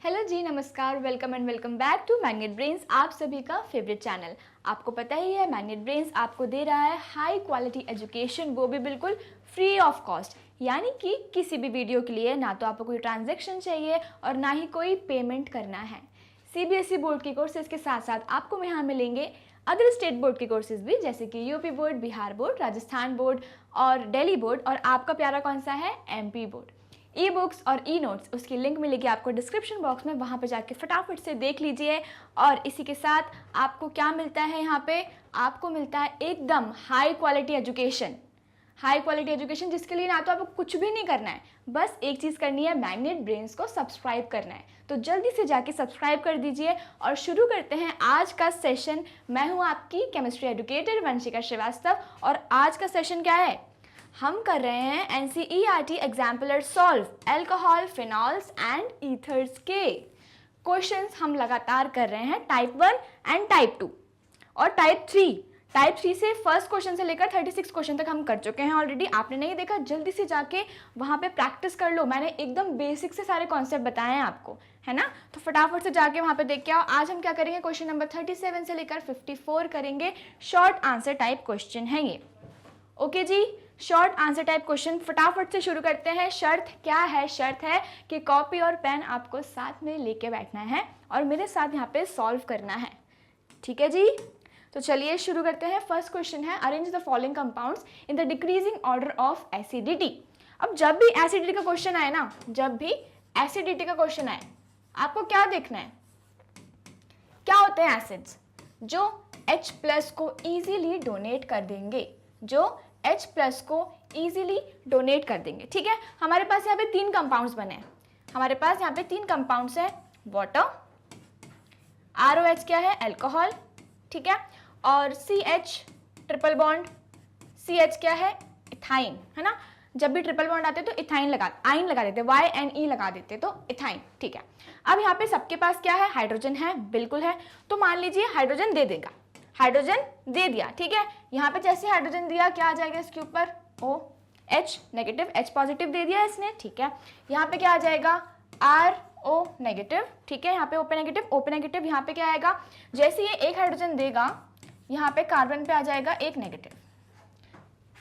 Hello ji, नमस्कार, welcome and welcome back to Magnet Brains, आप सभी का फेवरेट चैनल। आपको पता ही है मैग्नेट ब्रेन्स आपको दे रहा है हाई क्वालिटी एजुकेशन, वो भी बिल्कुल फ्री ऑफ कॉस्ट। यानी कि किसी भी वीडियो के लिए ना तो आपको कोई ट्रांजैक्शन चाहिए और ना ही कोई पेमेंट करना है। सीबीएसई बोर्ड के कोर्सेज के साथ साथ आपको यहाँ मिलेंगे अदर स्टेट बोर्ड के कोर्सेज भी, जैसे कि UP board, Bihar board, Rajasthan board और दिल्ली बोर्ड, और आपका प्यारा कौन सा है, एमपी बोर्ड। ई बुक्स और ई नोट्स, उसकी लिंक मिलेगी आपको डिस्क्रिप्शन बॉक्स में, वहाँ पे जाके फटाफट से देख लीजिए। और इसी के साथ आपको क्या मिलता है, यहाँ पे आपको मिलता है एकदम high quality education. High quality education जिसके लिए ना तो आपको कुछ भी नहीं करना है, बस एक चीज़ करनी है, मैग्नेट ब्रेन्स को सब्सक्राइब करना है। तो जल्दी से जाके सब्सक्राइब कर दीजिए और शुरू करते हैं आज का सेशन। मैं हूँ आपकी केमिस्ट्री एजुकेटर वंशिका श्रीवास्तव, और आज का सेशन क्या है, हम कर रहे हैं NCERT exemplar solve alcohol, phenols and ethers के क्वेश्चंस हम लगातार कर रहे हैं, टाइप 1 एंड टाइप 2 और टाइप 3। टाइप 3 से फर्स्ट क्वेश्चन से लेकर 36 क्वेश्चन तक हम कर चुके हैं ऑलरेडी। आपने नहीं देखा, जल्दी से जाके वहाँ पे प्रैक्टिस कर लो। मैंने एकदम बेसिक से सारे कॉन्सेप्ट बताए हैं आपको, है ना। तो फटाफट से जाके वहाँ पे देख के आओ। आज हम क्या करेंगे, क्वेश्चन नंबर 37 से लेकर 54 करेंगे। शॉर्ट आंसर टाइप क्वेश्चन है ये। ओके जी, शॉर्ट आंसर टाइप क्वेश्चन फटाफट से शुरू करते हैं। शर्त क्या है, शर्त है कि कॉपी और पेन आपको साथ में लेके बैठना है और मेरे साथ यहाँ पे सॉल्व करना है, ठीक है जी। तो चलिए शुरू करते हैं। फर्स्ट क्वेश्चन है, arrange the following compounds in the decreasing order of acidity. अब जब भी एसिडिटी का क्वेश्चन आए ना, जब भी एसिडिटी का क्वेश्चन आए, आपको क्या देखना है, क्या होते हैं एसिड्स जो H+ को इजीली डोनेट कर देंगे, जो H+ को इजीली डोनेट कर देंगे, ठीक है। हमारे पास यहाँ पे 3 कंपाउंड्स बने हैं, हमारे पास यहाँ पे 3 कंपाउंड्स हैं, वाटर, ROH क्या है, अल्कोहल, ठीक है, और CH ट्रिपल बॉन्ड, CH क्या है, इथाइन, है ना। जब भी ट्रिपल बॉन्ड आते तो आइन लगा देते, YNE लगा देते तो इथाइन, ठीक है। अब यहाँ पे सबके पास क्या है, हाइड्रोजन है, बिल्कुल है। तो मान लीजिए हाइड्रोजन दे देगा, हाइड्रोजन दे दिया, ठीक है। यहाँ पे जैसे हाइड्रोजन दिया, क्या आ जाएगा इसके ऊपर, OH नेगेटिव, H पॉजिटिव दे दिया इसने, ठीक है। यहाँ पे क्या आ जाएगा, RO नेगेटिव, ठीक है। यहाँ पे OP नेगेटिव, यहाँ पे क्या आएगा, जैसे ये एक हाइड्रोजन देगा, यहाँ पे कार्बन पे आ जाएगा एक नेगेटिव,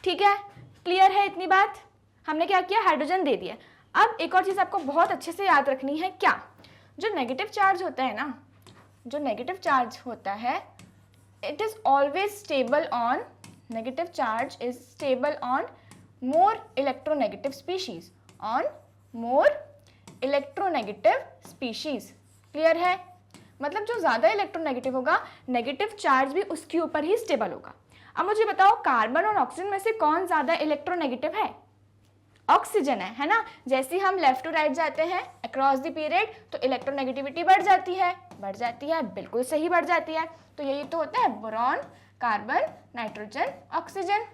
ठीक है। क्लियर है इतनी बात, हमने क्या किया, हाइड्रोजन दे दिया। अब एक और चीज आपको बहुत अच्छे से याद रखनी है, क्या, जो नेगेटिव चार्ज होता है ना, जो नेगेटिव चार्ज होता है, it is always stable on, negative charge is stable on more electronegative species, on more electronegative species। Clear है, मतलब जो ज्यादा इलेक्ट्रोनेगेटिव होगा, नेगेटिव चार्ज भी उसके ऊपर ही स्टेबल होगा। अब मुझे बताओ, कार्बन और ऑक्सीजन में से कौन ज्यादा इलेक्ट्रोनेगेटिव है, ऑक्सीजन है ना। जैसे हम लेफ्ट टू राइट जाते हैं अक्रॉस द पीरियड, तो इलेक्ट्रोनेगेटिविटी बढ़ जाती है, बिल्कुल सही बढ़ जाती है। तो यही तो होता है, बोरॉन, कार्बन, नाइट्रोजन, ऑक्सीजन।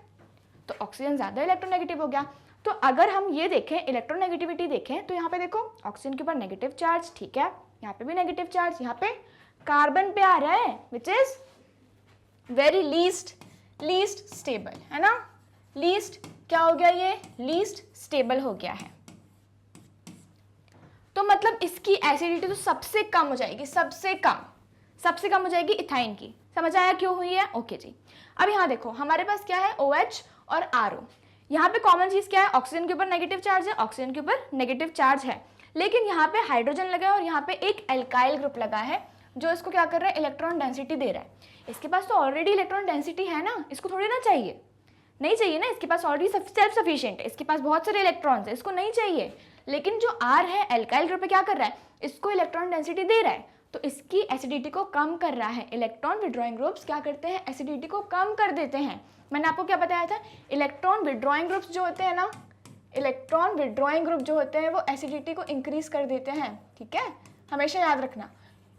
तो ऑक्सीजन ज्यादा इलेक्ट्रोनेगेटिव हो गया। तो अगर हम ये देखें, इलेक्ट्रोनेगेटिविटी देखें, तो यहाँ पे देखो ऑक्सीजन के ऊपर नेगेटिव चार्ज, ठीक है, यहाँ पे भी नेगेटिव चार्ज, यहाँ पे कार्बन पे आ रहा है, which is very least stable, है ना। लीस्ट क्या हो गया, ये लीस्ट स्टेबल हो गया है। तो मतलब इसकी एसिडिटी तो सबसे कम हो जाएगी, सबसे कम हो जाएगी इथाइन की। समझ आया क्यों हुई है, ओके जी। अब यहाँ देखो, हमारे पास क्या है, OH और RO। यहाँ पे कॉमन चीज क्या है, ऑक्सीजन के ऊपर नेगेटिव चार्ज है, ऑक्सीजन के ऊपर नेगेटिव चार्ज है, लेकिन यहाँ पे हाइड्रोजन लगा है और यहाँ पे एक एल्काइल ग्रुप लगा है, जो इसको क्या कर रहा है, इलेक्ट्रॉन डेंसिटी दे रहा है। इसके पास तो ऑलरेडी इलेक्ट्रॉन डेंसिटी है ना, इसको थोड़ी ना चाहिए, नहीं चाहिए ना, इसके पास ऑलरेडी सेल्फ सफिशिएंट है, इसके पास बहुत सारे इलेक्ट्रॉन्स है, इसको नहीं चाहिए। लेकिन जो R है, एल्काइल ग्रुप क्या कर रहा है, इसको इलेक्ट्रॉन डेंसिटी दे रहा है, तो इसकी एसिडिटी को कम कर रहा है। इलेक्ट्रॉन विड्रॉइंग ग्रुप्स क्या करते हैं, एसिडिटी को कम कर देते हैं। मैंने आपको क्या बताया था, इलेक्ट्रॉन विड्रॉइंग ग्रुप्स जो होते हैं ना, इलेक्ट्रॉन विड्रॉइंग ग्रुप जो होते हैं वो एसिडिटी को इंक्रीज कर देते हैं, ठीक है, हमेशा याद रखना।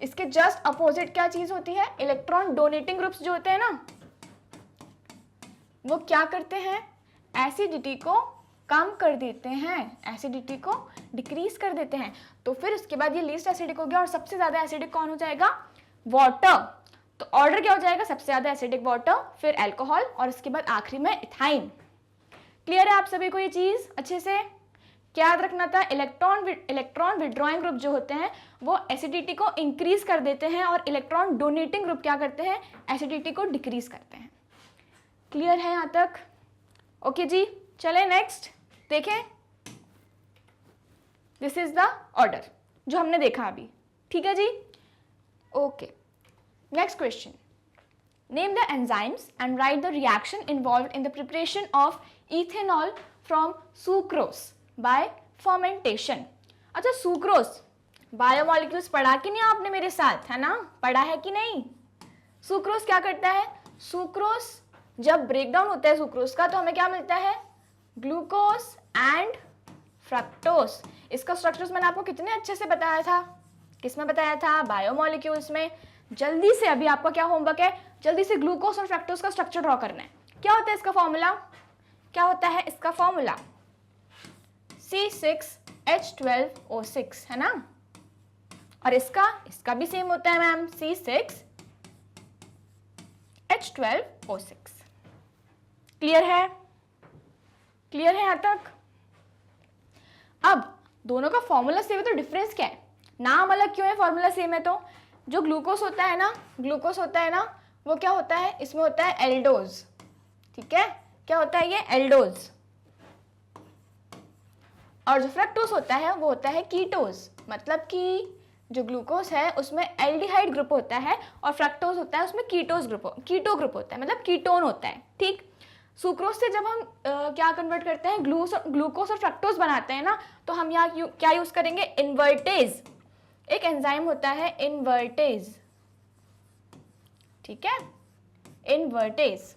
इसके जस्ट अपोजिट क्या चीज होती है, इलेक्ट्रॉन डोनेटिंग ग्रुप्स जो होते हैं ना, वो क्या करते हैं, एसिडिटी को कम कर देते हैं, एसिडिटी को डिक्रीज कर देते हैं। तो फिर उसके बाद ये लीस्ट एसिडिक हो गया, और सबसे ज्यादा एसिडिक कौन हो जाएगा, वाटर। तो ऑर्डर क्या हो जाएगा, सबसे ज्यादा एसिडिक वाटर, फिर अल्कोहल, और इसके बाद आखिरी में इथाइन। क्लियर है आप सभी को ये चीज अच्छे से, क्या याद रखना था, इलेक्ट्रॉन विड्रॉइंग ग्रुप जो होते हैं वो एसिडिटी को इंक्रीज कर देते हैं और इलेक्ट्रॉन डोनेटिंग ग्रुप क्या करते हैं, एसिडिटी को डिक्रीज करते हैं। क्लियर है यहाँ तक? ओके जी, चले नेक्स्ट देखें। दिस इज द ऑर्डर जो हमने देखा अभी, ठीक है जी। Okay, next question, name the enzymes and write the reaction involved in the preparation of ethanol from sucrose by fermentation. अच्छा, सुक्रोज बायोमोलिक्यूल्स पढ़ा कि नहीं आपने मेरे साथ, है ना, पढ़ा है कि नहीं? सुक्रोज क्या करता है, सुक्रोज जब ब्रेकडाउन होता है सुक्रोज का तो हमें क्या मिलता है, ग्लूकोज एंड फ्रक्टोज। इसका स्ट्रक्चर्स मैंने आपको कितने अच्छे से बताया था, किसमें बताया था, बायोमोलिक्यूल्स में। जल्दी से अभी आपका क्या होमवर्क है, जल्दी से ग्लूकोज और फ्रक्टोज का स्ट्रक्चर ड्रॉ करना है। क्या होता है इसका फॉर्मूला, क्या होता है इसका फॉर्मूला, C6H12O6, है ना। और इसका भी सेम होता है मैम, C6H12O6। क्लियर है? क्लियर है यहां तक? अब दोनों का फॉर्मूला सेम है तो डिफरेंस क्या है, नाम अलग क्यों है, फॉर्मूला सेम है तो। जो ग्लूकोज होता है ना, ग्लूकोज होता है ना, वो क्या होता है, इसमें होता है एल्डोज, ठीक है, क्या होता है ये, एल्डोज। और जो फ्रक्टोज होता है वो होता है कीटोज। मतलब कि जो ग्लूकोज है उसमें एल्डिहाइड ग्रुप होता है और फ्रक्टोज होता है उसमें कीटो ग्रुप होता है, मतलब कीटोन होता है, ठीक। सुक्रोज से जब हम क्या कन्वर्ट करते हैं, ग्लूकोज और फ्रक्टोज बनाते हैं ना, तो हम यहाँ क्या यूज करेंगे, इन्वर्टेज। एक एंजाइम होता है इन्वर्टेज, ठीक है, इन्वर्टेज।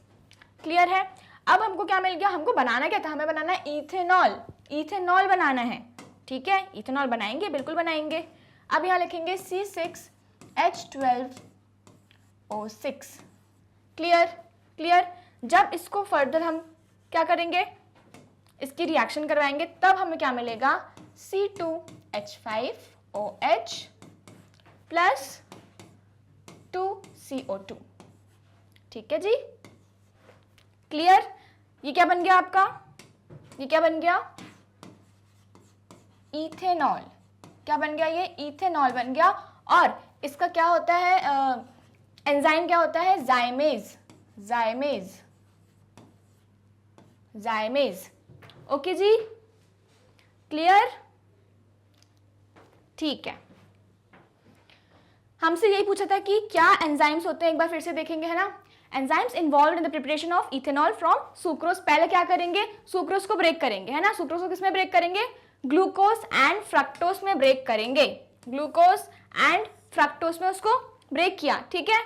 क्लियर है? अब हमको क्या मिल गया, हमको बनाना क्या था, हमें बनाना है इथेनॉल, इथेनॉल बनाना है, ठीक है, इथेनॉल बनाएंगे, बिल्कुल बनाएंगे। अब यहाँ लिखेंगे C6H12O6। क्लियर? क्लियर? जब इसको फर्दर हम क्या करेंगे, इसकी रिएक्शन करवाएंगे, तब हमें क्या मिलेगा, C2H5OH प्लस 2CO2, ठीक है जी। क्लियर? ये क्या बन गया आपका, ये क्या बन गया, इथेनॉल। क्या बन गया, ये इथेनॉल बन गया। और इसका क्या होता है, एंजाइम क्या होता है, जाइमेज, जाइमेज, जाइमेज। ओके जी, क्लियर? ठीक है, हमसे यही पूछा था कि क्या एंजाइम्स होते हैं, एक बार फिर से देखेंगे, है ना। Enzymes involved in the preparation of ethanol from sucrose. पहले क्या करेंगे, सुक्रोज को ब्रेक करेंगे, है ना। सुक्रोज को किसमें ब्रेक करेंगे, ग्लूकोज एंड फ्रक्टोज में ब्रेक करेंगे, ग्लूकोज एंड फ्रक्टोज में उसको ब्रेक किया, ठीक है।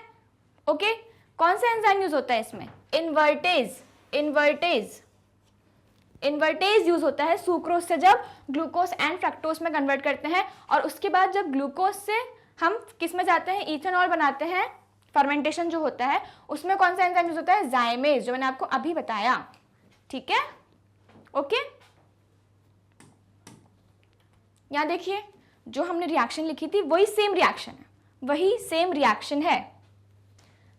ओके, कौन सा एंजाइम यूज होता है इसमें, इन्वर्टेज, इन्वर्टेज, इन्वर्टेज यूज होता है सुक्रोज से जब ग्लूकोज एंड फ्रक्टोज में कन्वर्ट करते हैं। और उसके बाद जब ग्लूकोज से हम किस में जाते हैं, इथेनॉल बनाते हैं, फर्मेंटेशन जो होता है उसमें कौन सा एंजाइम यूज होता है, जाइमेज, जो मैंने आपको अभी बताया, ठीक है। ओके, यहां देखिए जो हमने रिएक्शन लिखी थी वही सेम रिएक्शन है, वही सेम रिएक्शन है,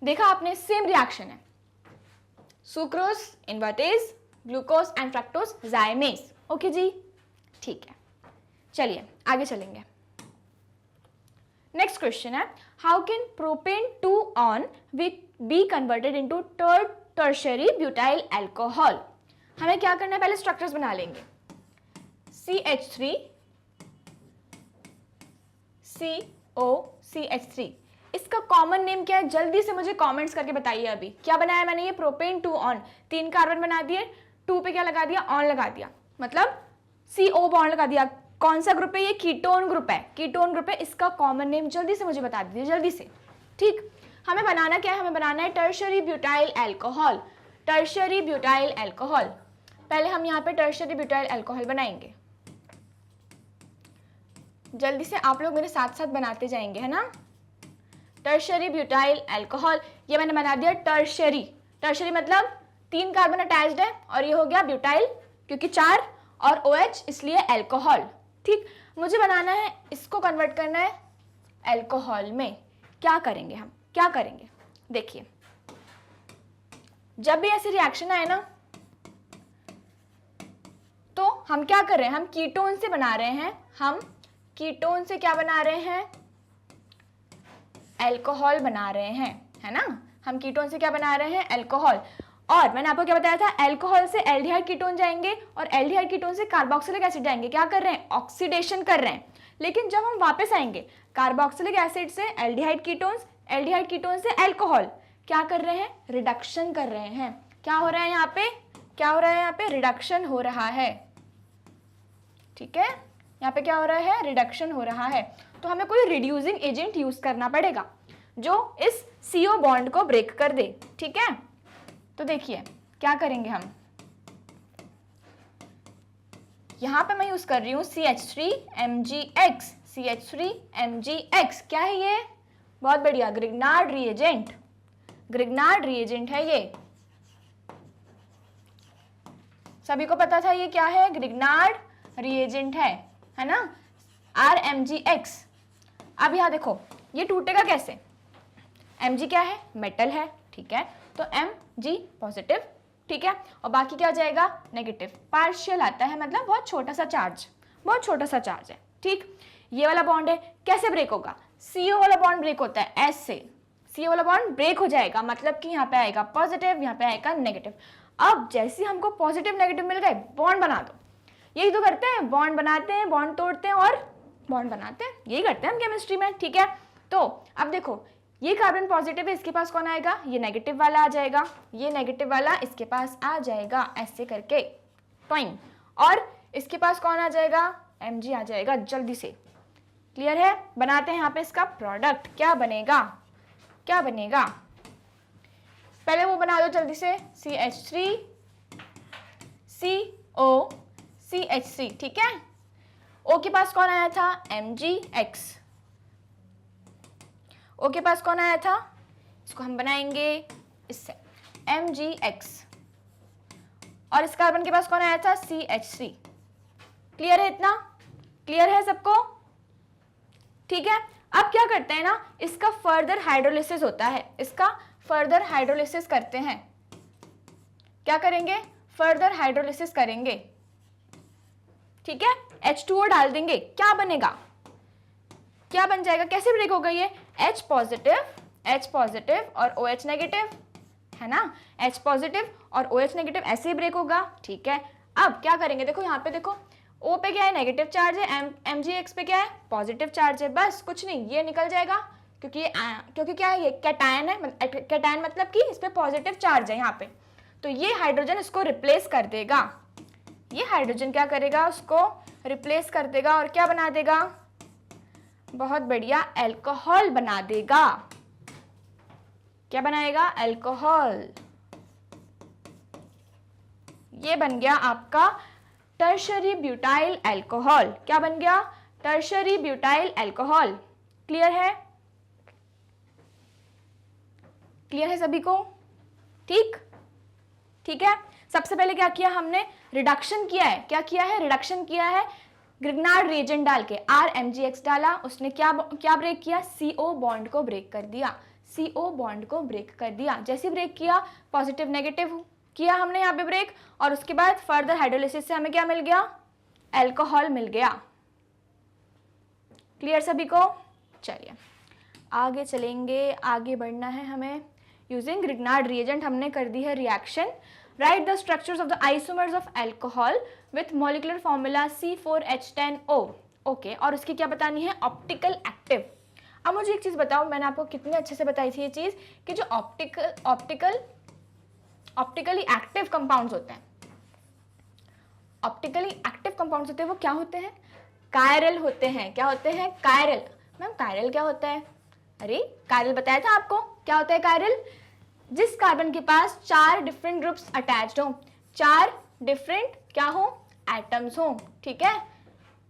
देखा आपने, सेम रिएक्शन है, sucrose invertase, glucose and fructose zymase. Okay जी, ठीक है, चलिए आगे चलेंगे। नेक्स्ट क्वेश्चन है, how can propan 2 one be converted into tertiary butyl alcohol. हमें क्या करना है, पहले स्ट्रक्चर्स बना लेंगे, CH3 COCH3। इसका कॉमन नेम क्या है, जल्दी से मुझे कमेंट्स करके बताइए। अभी क्या बनाया मैंने, ये प्रोपेन 2 ऑन, 3 कार्बन बना दिए, 2 पे क्या लगा दिया, ऑन लगा दिया, मतलब CO बॉन्ड लगा दिया। कौन सा ग्रुप है ये, कीटोन ग्रुप है, कीटोन ग्रुप है। इसका कॉमन नेम जल्दी से मुझे बता दीजिए, जल्दी से, ठीक। हमें बनाना क्या है, हमें बनाना है tertiary butyl alcohol, tertiary butyl alcohol. पहले हम यहाँ पे टर्शियरी ब्यूटाइल अल्कोहल बनाएंगे, जल्दी से आप लोग मेरे साथ साथ बनाते जाएंगे, है ना। टर्शियरी ब्यूटाइल अल्कोहल, ये मैंने बना दिया टर्शियरी, टर्शियरी मतलब 3 कार्बन अटैच्ड है और ये हो गया ब्यूटाइल क्योंकि 4 और OH इसलिए अल्कोहल, ठीक। मुझे बनाना है, इसको कन्वर्ट करना है अल्कोहल में। क्या करेंगे हम, क्या करेंगे, देखिए जब भी ऐसी रिएक्शन आए ना तो हम क्या कर रहे हैं, हम कीटोन से बना रहे हैं, हम कीटोन से क्या बना रहे हैं, अल्कोहल बना रहे हैं, है ना। हम कीटोन से क्या बना रहे हैं, अल्कोहल। और मैंने आपको क्या बताया था, अल्कोहल से एल्डिहाइड कीटोन जाएंगे और एल्डिहाइड कीटोन से कार्बोक्सिलिक एसिड जाएंगे, क्या कर रहे हैं, ऑक्सीडेशन कर रहे हैं। लेकिन जब हम वापस आएंगे कार्बोक्सिलिक एसिड से एल्डिहाइड कीटोन्स, एल्डिहाइड कीटोन से अल्कोहल, क्या कर रहे हैं, रिडक्शन कर रहे हैं। क्या हो रहा है यहाँ पे, क्या हो रहा है यहाँ पे, रिडक्शन हो रहा है, ठीक है। यहाँ पे क्या हो रहा है, रिडक्शन हो रहा है। तो हमें कोई रिड्यूसिंग एजेंट यूज करना पड़ेगा जो इस CO बॉन्ड को ब्रेक कर दे, ठीक है। तो देखिए क्या करेंगे हम, यहां पे मैं यूज कर रही हूं CH3MgX, CH3MgX। क्या है ये, बहुत बढ़िया, ग्रिग्नार्ड रिएजेंट, ग्रिग्नार्ड रिएजेंट है ये, सभी को पता था ये क्या है, ग्रिग्नार्ड रिएजेंट है ना, RMgX। अब यहां देखो ये टूटेगा कैसे, Mg क्या है, मेटल है, ठीक है, तो Mg पॉजिटिव, ठीक है, और बाकी क्या जाएगा, नेगेटिव, पार्शियल आता है, मतलब बहुत छोटा सा चार्ज, बहुत छोटा सा चार्ज है, ठीक। ये वाला बॉन्ड है, कैसे ब्रेक होगा, CO वाला बॉन्ड ब्रेक होता है S से, CO वाला बॉन्ड ब्रेक हो जाएगा, मतलब कि यहाँ पे आएगा पॉजिटिव, यहाँ पे आएगा नेगेटिव। अब जैसे हमको पॉजिटिव नेगेटिव मिल गए, बॉन्ड बना दो, यही तो करते हैं, बॉन्ड बनाते हैं, बॉन्ड तोड़ते हैं और बॉन्ड बनाते हैं, यही करते हैं हम केमिस्ट्री में, ठीक है। तो अब देखो ये कार्बन पॉजिटिव है, इसके पास कौन आएगा, ये नेगेटिव वाला आ जाएगा, ये नेगेटिव वाला इसके पास आ जाएगा, ऐसे करके टॉइंग, और इसके पास कौन आ जाएगा, Mg आ जाएगा, जल्दी से, क्लियर है। बनाते हैं यहाँ पे इसका प्रोडक्ट, क्या बनेगा, क्या बनेगा, पहले वो बना दो जल्दी से, CH3COCH3, ठीक है। O के पास कौन आया था, MgX, O के पास कौन आया था, इसको हम बनाएंगे इससे MgX, और इस कार्बन के पास कौन आया था, CH3। क्लियर है, इतना क्लियर है सबको, ठीक है। अब क्या करते हैं ना, इसका फर्दर हाइड्रोलिसिस होता है, इसका फर्दर हाइड्रोलिसिस करते हैं, क्या करेंगे, फर्दर हाइड्रोलिसिस करेंगे, ठीक है। H2O डाल देंगे, क्या बनेगा, क्या बन जाएगा, कैसे ब्रेक होगा ये, H पॉजिटिव और OH नेगेटिव, है ना, H पॉजिटिव और OH नेगेटिव, ऐसे ही ब्रेक होगा, ठीक है। अब क्या करेंगे, देखो यहाँ पे देखो, O पे क्या है, नेगेटिव चार्ज है, MgX पे क्या है, पॉजिटिव चार्ज है, बस कुछ नहीं, ये निकल जाएगा, क्योंकि क्या है, ये कैटायन है, कैटायन मतलब कि इस पे पॉजिटिव चार्ज है यहाँ पे, तो ये हाइड्रोजन इसको रिप्लेस कर देगा, ये हाइड्रोजन क्या करेगा, उसको रिप्लेस कर देगा और क्या बना देगा, बहुत बढ़िया, अल्कोहल बना देगा, क्या बनाएगा, अल्कोहल। ये बन गया आपका टर्शरी ब्यूटाइल अल्कोहल, क्या बन गया, टर्शरी ब्यूटाइल अल्कोहल। क्लियर है, क्लियर है सभी को, ठीक, ठीक है। सबसे पहले क्या किया हमने, रिडक्शन किया है, क्या किया है, रिडक्शन किया है, ग्रिग्नार्ड रिएजेंट डाल के RMgX डाला, उसने क्या क्या ब्रेक किया, CO बॉन्ड को ब्रेक कर दिया, CO बॉन्ड को ब्रेक कर दिया। जैसे ब्रेक किया, पॉजिटिव नेगेटिव किया हमने यहाँ पे ब्रेक, और उसके बाद फर्दर हाइड्रोलिसिस से हमें क्या मिल गया, अल्कोहल मिल गया। क्लियर सभी को, चलिए आगे चलेंगे, आगे बढ़ना है हमें। यूजिंग ग्रिग्नार्ड रिएजेंट हमने कर दी है reaction, right the structures of the isomers of alcohol with molecular formula C4H10O। Okay, और उसकी क्या बतानी है, ऑप्टिकल एक्टिव। अब मुझे एक चीज बताओ, मैंने आपको कितने अच्छे से बताई थी ये चीज, कि जो ऑप्टिकली एक्टिव कंपाउंड्स होते हैं, ऑप्टिकली एक्टिव कंपाउंड्स होते हैं, वो क्या होते हैं, कायरल होते हैं। क्या होते हैं, कायरल। मैम कायरल क्या होता है, अरे कायरल बताया था आपको, क्या होता है कायरल, जिस कार्बन के पास 4 डिफरेंट ग्रुप्स अटैच्ड हो, 4 डिफरेंट क्या हो, एटम्स हो, ठीक है।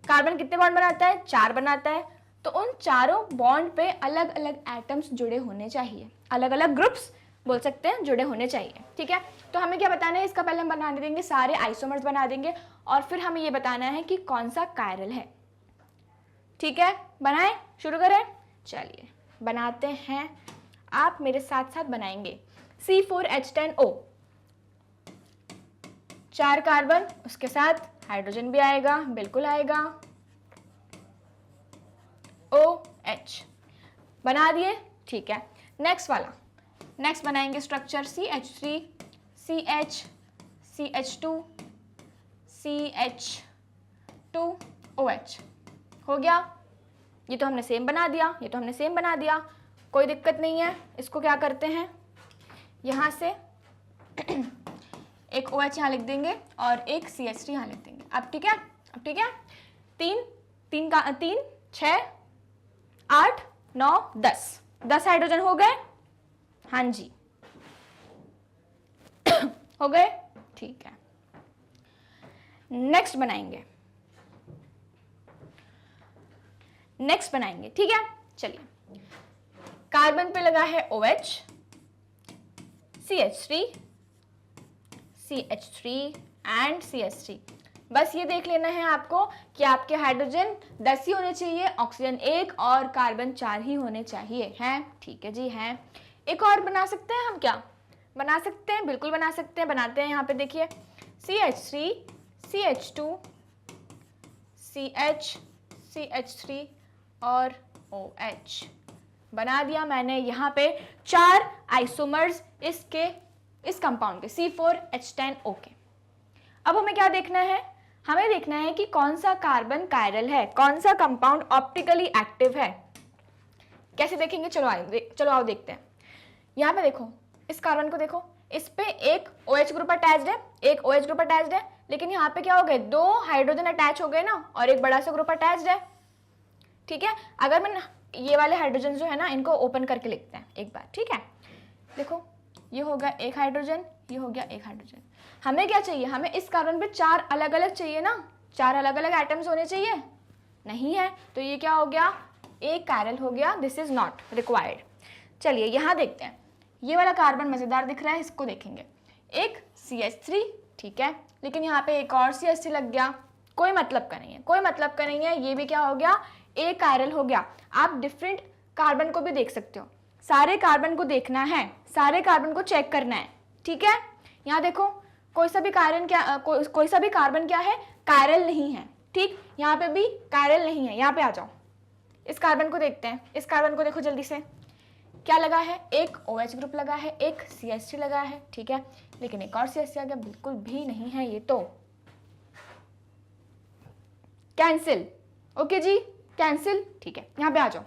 कार्बन कितने बॉन्ड बनाता है, 4 बनाता है, तो उन चारों बॉन्ड पे अलग अलग एटम्स जुड़े होने चाहिए, अलग अलग ग्रुप्स बोल सकते हैं जुड़े होने चाहिए, ठीक है। तो हमें क्या बताना है, इसका पहले हम बनाने देंगे, सारे आइसोमर्स बना देंगे, और फिर हमें ये बताना है कि कौन सा कायरल है, ठीक है। बनाएं, शुरू करें, चलिए बनाते हैं, आप मेरे साथ साथ बनाएंगे। C4H10O, 4 कार्बन, उसके साथ हाइड्रोजन भी आएगा, बिल्कुल आएगा, OH बना दिए, ठीक है। नेक्स्ट वाला, नेक्स्ट बनाएंगे structure CH3, CH, CH2, CH2, OH। हो गया, ये तो हमने सेम बना दिया, ये तो हमने सेम बना दिया, कोई दिक्कत नहीं है। इसको क्या करते हैं, यहाँ से एक OH यहाँ लिख देंगे और एक CH3 यहाँ लिख देंगे। अब ठीक है, अब ठीक है, 3 6 8 9 10 हाइड्रोजन हो गए, हाँ जी हो गए, ठीक है। नेक्स्ट बनाएंगे, नेक्स्ट बनाएंगे, ठीक है। चलिए, कार्बन पे लगा है OH, CH3, CH3 and CH3। बस ये देख लेना है आपको कि आपके हाइड्रोजन 10 ही होने चाहिए, ऑक्सीजन 1 और कार्बन 4 ही होने चाहिए, हैं? ठीक है जी, हैं। एक और बना सकते हैं हम, क्या बना सकते हैं? बिल्कुल बना सकते हैं, बनाते हैं। यहाँ पे देखिए CH3, CH2, CH, CH3 और OH बना दिया मैंने। यहाँ पे 4 आइसोमर्स इस कंपाउंड के C4H10O के। अब हमें क्या देखना है, हमें देखना है कि कौन सा कार्बन कायरल है, कौन सा कंपाउंड ऑप्टिकली एक्टिव है। कैसे देखेंगे, चलो आओ देखते हैं। यहाँ पे देखो, इस कार्बन को देखो, इस पे एक OH ग्रुप अटैच्ड है, एक OH ग्रुप अटैच्ड है, लेकिन यहाँ पे क्या हो गए, 2 हाइड्रोजन अटैच हो गए ना, और एक बड़ा सा ग्रुप अटैच्ड है, ठीक है। अगर मैं ये वाले हाइड्रोजन जो है ना, इनको ओपन करके लिखते हैं एक बार, ठीक है। देखो, ये हो गया एक हाइड्रोजन, ये हो गया एक हाइड्रोजन। हमें क्या चाहिए, हमें इस कार्बन पे 4 अलग अलग चाहिए ना, 4 अलग अलग एटम्स होने चाहिए, नहीं है, तो ये क्या हो गया, एक कायरल हो गया, दिस इज नॉट रिक्वायर्ड। चलिए यहाँ देखते हैं, ये वाला कार्बन मजेदार दिख रहा है, इसको देखेंगे। एक CH3, ठीक है, लेकिन यहाँ पे एक और CH3 लग गया, कोई मतलब का नहीं है, कोई मतलब का नहीं है, ये भी क्या हो गया, एक कायरल हो गया। आप डिफरेंट कार्बन को भी देख सकते हो, सारे कार्बन को देखना है, सारे कार्बन को चेक करना है, ठीक है। यहाँ देखो, कोई सा भी कार्बन क्या है, कायरल नहीं है, ठीक। यहाँ पे भी कायरल नहीं है। यहाँ पे आ जाओ, इस कार्बन को देखते हैं, इस कार्बन को देखो जल्दी से, क्या लगा है, एक OH ग्रुप लगा है, एक CH3 लगा है, ठीक है, लेकिन एक और CH3 आ गया, बिल्कुल भी नहीं है, ये तो कैंसिल। ओके जी, कैंसिल, ठीक है। यहाँ पे आ जाओ,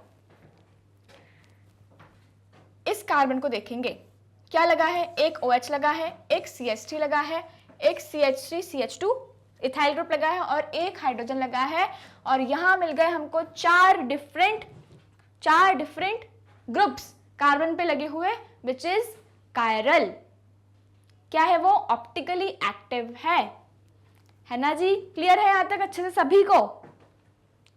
इस कार्बन को देखेंगे, क्या लगा है, एक OH लगा है, एक CH3 लगा है, एक CH3 CH2 इथाइल ग्रुप लगा है और एक हाइड्रोजन लगा है, और यहां मिल गए हमको 4 डिफरेंट ग्रुप्स कार्बन पे लगे हुए, विच इज कायरल। क्या है वो, ऑप्टिकली एक्टिव है ना जी। क्लियर है यहां तक अच्छे से सभी को?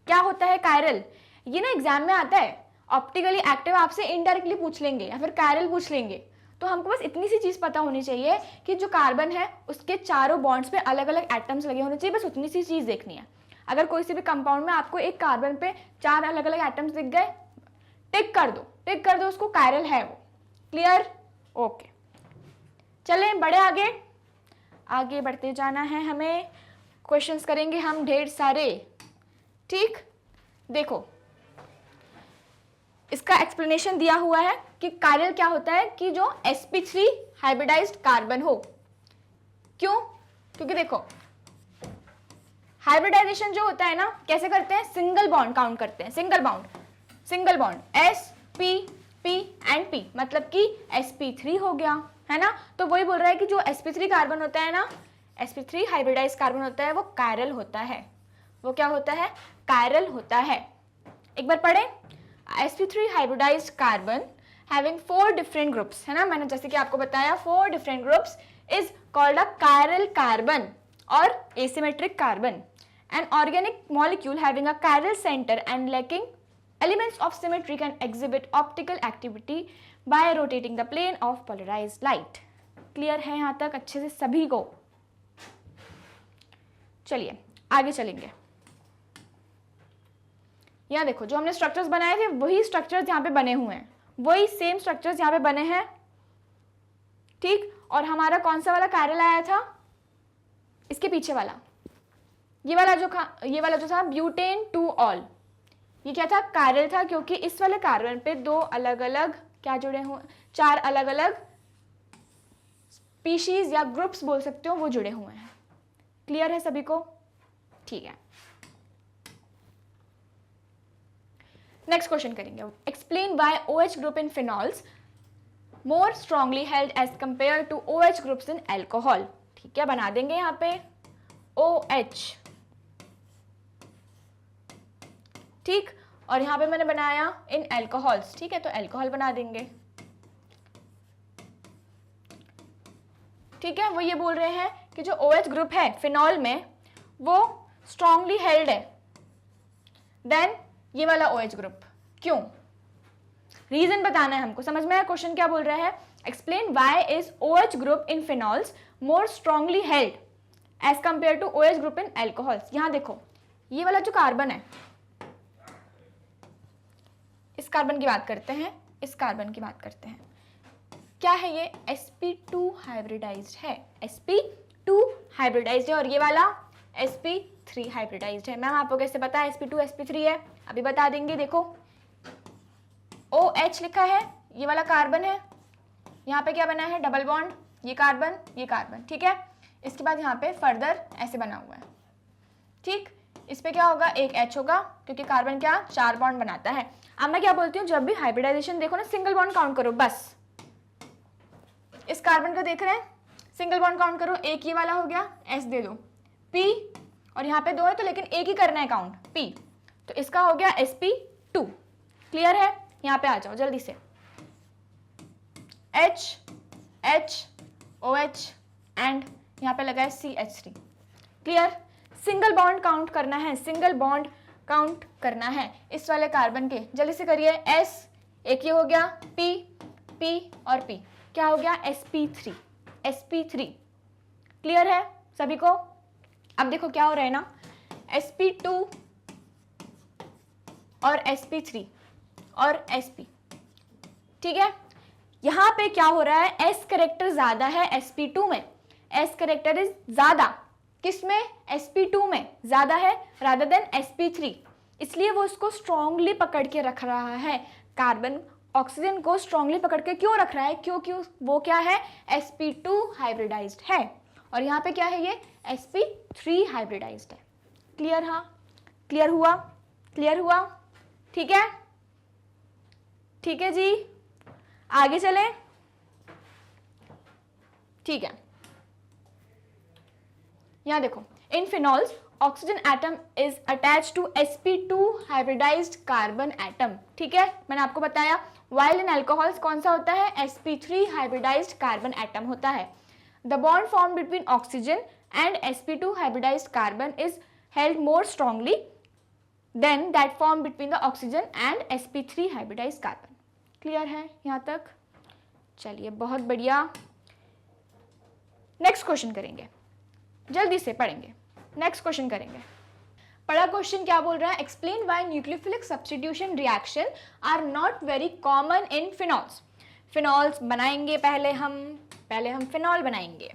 क्या होता है कायरल, ये ना एग्जाम में आता है, ऑप्टिकली एक्टिव आपसे इनडायरेक्टली पूछ लेंगे या फिर कायरल पूछ लेंगे, तो हमको बस इतनी सी चीज पता होनी चाहिए कि जो कार्बन है उसके चारों बॉन्ड्स पे अलग अलग एटम्स लगे होने चाहिए, बस उतनी सी चीज देखनी है। अगर कोई सी भी कंपाउंड में आपको एक कार्बन पे 4 अलग अलग एटम्स दिख गए, टिक कर दो उसको, कायरल है वो। क्लियर? ओके, चलें बढ़े आगे बढ़ते जाना है हमें, क्वेश्चंस करेंगे हम ढेर सारे, ठीक। देखो, इसका एक्सप्लेनेशन दिया हुआ है कि कायरल क्या होता है, कि जो sp3 हाइब्रिडाइज्ड कार्बन हो। क्यों? क्योंकि देखो, हाइब्रिडाइजेशन जो होता है ना, कैसे करते हैं, सिंगल बॉन्ड काउंट करते हैं, single bond s p p and p, मतलब कि sp3 हो गया, है ना। तो वही बोल रहा है कि जो sp3 कार्बन होता है ना, sp3 हाइब्रिडाइज्ड कार्बन होता है, वो कायरल होता है। वो क्या होता है, कायरल होता है। एक बार पढ़े, sp3 hybridized carbon having 4 different groups, है ना, मैंने जैसे कि आपको बताया 4 different groups is called a chiral carbon or asymmetric carbon, an organic molecule having a chiral center and lacking elements of symmetry can exhibit optical activity by rotating the plane of polarized light. Clear है यहाँ तक अच्छे से सभी को? चलिए आगे चलेंगे। यहाँ देखो, जो हमने स्ट्रक्चर्स बनाए थे वही स्ट्रक्चर्स यहाँ पे बने हुए हैं, वही सेम स्ट्रक्चर्स यहाँ पे बने हैं, ठीक। और हमारा कौन सा वाला कायरल आया था, इसके पीछे वाला, ये वाला जो था ब्यूटेन टू ऑल, ये क्या था, कायरल था, क्योंकि इस वाले कार्बन पे दो अलग अलग क्या जुड़े हुए, चार अलग अलग स्पीशीज या ग्रुप्स बोल सकते हो वो जुड़े हुए हैं। क्लियर है सभी को? ठीक है, नेक्स्ट क्वेश्चन करेंगे। Explain why OH group in phenols more strongly held as compared to OH groups in alcohol. ठीक है, बना देंगे यहाँ पे OH, ठीक, और यहाँ पे मैंने बनाया इन एल्कोहल्स, ठीक है, तो एल्कोहल बना देंगे। ठीक है, वो ये बोल रहे हैं कि जो OH ग्रुप है फिनॉल में वो स्ट्रांगली हेल्ड है देन ये वाला OH ग्रुप। क्यों? रीजन बताना है हमको। समझ में आया क्वेश्चन क्या बोल रहा है? Explain why is OH group in phenols more strongly held as compared to OH group in alcohols. यहां देखो, ये वाला जो कार्बन है, इस कार्बन की बात करते हैं, इस कार्बन की बात करते हैं, क्या है ये? sp2 हाइब्रिडाइज्ड है, sp2 हाइब्रिडाइज्ड है, और ये वाला sp3 हाइब्रिडाइज्ड है। मैम आपको कैसे पता है sp2 sp3 है? अभी बता देंगे। देखो OH लिखा है, ये वाला कार्बन है, यहाँ पे क्या बना है? डबल बॉन्ड, ये कार्बन, ठीक है। इसके बाद यहाँ पे फर्दर ऐसे बना हुआ है, ठीक। इस पे क्या होगा? एक H होगा, क्योंकि कार्बन क्या 4 बॉन्ड बनाता है। अब मैं क्या बोलती हूँ, जब भी हाइब्रिडाइजेशन देखो ना, सिंगल बॉन्ड काउंट करो बस। इस कार्बन का देख रहे हैं, सिंगल बॉन्ड काउंट करो, एक ये वाला हो गया, S दे दो, P, और यहाँ पे 2 है तो लेकिन एक ही करना है काउंट, P, तो इसका हो गया sp2। क्लियर है? यहाँ पे आ जाओ जल्दी से, H, H, OH एंड यहाँ पे लगा है CH3। Clear? Single bond count करना है, सिंगल बॉन्ड काउंट करना है इस वाले कार्बन के। जल्दी से करिए। S, एक ये हो गया, P, P और P, क्या हो गया? sp3, sp3। क्लियर है सभी को? अब देखो क्या हो रहा है ना, sp2 और sp3 और sp, ठीक है। यहां पे क्या हो रहा है? s करेक्टर ज्यादा है sp2 में, s करेक्टर इज ज्यादा किसमें? sp2 में ज्यादा है रादर देन sp3, इसलिए वो उसको स्ट्रांगली पकड़ के रख रहा है। कार्बन ऑक्सीजन को स्ट्रांगली पकड़ के क्यों रख रहा है? क्योंकि वो क्या है? sp2 हाइब्रिडाइज्ड है, और यहाँ पे क्या है? ये sp3 हाइब्रिडाइज्ड है। क्लियर? हाँ, क्लियर हुआ? क्लियर हुआ? ठीक है, ठीक है जी, आगे चलें। ठीक है, यहां देखो, in phenols oxygen atom is attach to sp2 hybridized carbon atom. ठीक है, मैंने आपको बताया। वाइल इन अल्कोहल्स कौन सा होता है? sp3 हाइब्रिडाइज्ड कार्बन एटम होता है। The bond form between oxygen and sp2 hybridized carbon is held more strongly than that form between the oxygen and sp3 hybridized carbon. Clear है यहां तक? चलिए, बहुत बढ़िया। नेक्स्ट क्वेश्चन करेंगे, जल्दी से पढ़ेंगे। नेक्स्ट क्वेश्चन करेंगे। पढ़ा क्वेश्चन क्या बोल रहा है? Explain why nucleophilic substitution reaction are not very common in phenols. Phenols बनाएंगे पहले हम फिनॉल बनाएंगे।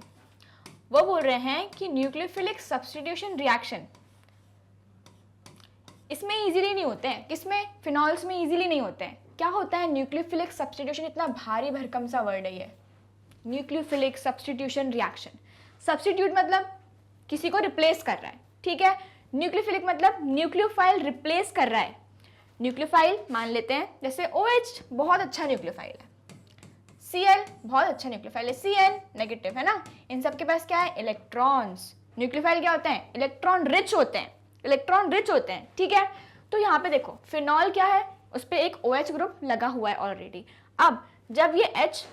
वो बोल रहे हैं कि न्यूक्लियोफिलिक सब्स्टिट्यूशन रिएक्शन इसमें इजीली नहीं होते हैं। किसमें? फिनॉल्स में इजीली नहीं होते हैं। क्या होता है न्यूक्लियोफिलिक सब्स्टिट्यूशन? इतना भारी भरकम सा वर्ड है ये, न्यूक्लियोफिलिक सब्स्टिट्यूशन रिएक्शन। सब्स्टिट्यूट मतलब किसी को रिप्लेस कर रहा है, ठीक है। न्यूक्लियोफिलिक मतलब न्यूक्लियोफाइल रिप्लेस कर रहा है। न्यूक्लियोफाइल मान लेते हैं, जैसे OH बहुत अच्छा न्यूक्लियोफाइल है, Cl बहुत अच्छा न्यूक्लियोफाइल है, Cn नेगेटिव है ना। इन सब के पास क्या है? इलेक्ट्रॉन्स। न्यूक्लियोफाइल क्या होते हैं? इलेक्ट्रॉन रिच होते हैं, इलेक्ट्रॉन रिच होते हैं, ठीक है। तो यहाँ पे देखो, फिनॉल क्या है? उस पर एक OH ग्रुप लगा हुआ है ऑलरेडी। अब जब ये H,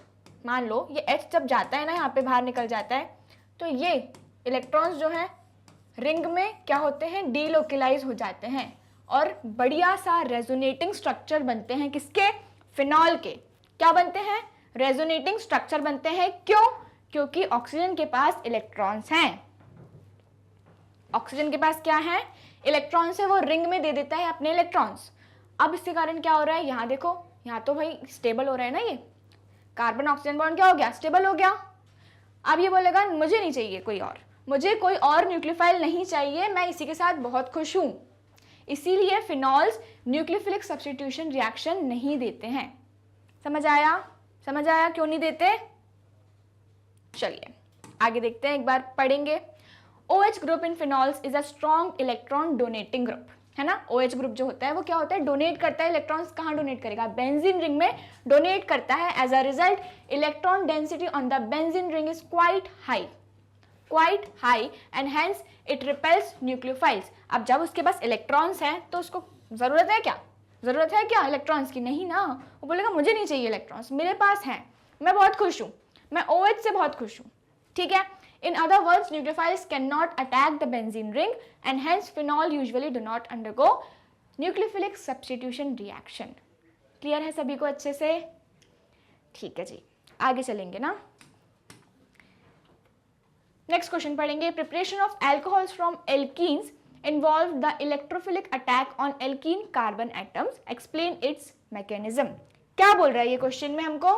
मान लो ये H जब जाता है ना, यहाँ पे बाहर निकल जाता है, तो ये इलेक्ट्रॉन्स जो है रिंग में क्या होते हैं? डीलोकलाइज हो जाते हैं, और बढ़िया सा रेजोनेटिंग स्ट्रक्चर बनते हैं। किसके? फिनॉल के। क्या बनते हैं? रेजोनेटिंग स्ट्रक्चर बनते हैं। क्यों? क्योंकि ऑक्सीजन के पास इलेक्ट्रॉन्स हैं। ऑक्सीजन के पास क्या है? इलेक्ट्रॉन्स है, वो रिंग में दे देता है अपने इलेक्ट्रॉन्स। अब इसके कारण क्या हो रहा है? यहाँ देखो, यहाँ तो भाई स्टेबल हो रहा है ना, ये कार्बन ऑक्सीजन बॉन्ड क्या हो गया? स्टेबल हो गया। अब ये बोलेगा मुझे नहीं चाहिए कोई और, मुझे कोई और न्यूक्लियोफाइल नहीं चाहिए, मैं इसी के साथ बहुत खुश हूँ। इसीलिए फिनॉल्स न्यूक्लियोफिलिक सब्स्टिट्यूशन रिएक्शन नहीं देते हैं। समझ आया? समझ आया क्यों नहीं देते? चलिए आगे देखते हैं, एक बार पढ़ेंगे। OH group in phenols is a strong electron donating group, है ना। OH ग्रुप जो होता है वो क्या होता है? डोनेट करता है इलेक्ट्रॉन्स। कहाँ डोनेट करेगा? बेंजीन रिंग में डोनेट करता है। As a result electron density on the benzene ring is quite high and hence it repels nucleophiles. अब जब उसके पास इलेक्ट्रॉन्स हैं तो उसको जरूरत है क्या इलेक्ट्रॉन्स की? नहीं ना। वो बोलेगा मुझे नहीं चाहिए इलेक्ट्रॉन्स, मेरे पास हैं, मैं बहुत खुश हूँ, मैं OH से बहुत खुश हूँ। ठीक है। In other words, nucleophiles cannot attack the benzene ring and hence phenol usually do not undergo nucleophilic substitution reaction. Clear है सभी को अच्छे से? ठीक है जी, आगे चलेंगे ना। नेक्स्ट क्वेश्चन पढ़ेंगे। Preparation of alcohols from alkenes involve the electrophilic attack on alkene carbon atoms. Explain its mechanism. क्या बोल रहा है ये क्वेश्चन में हमको?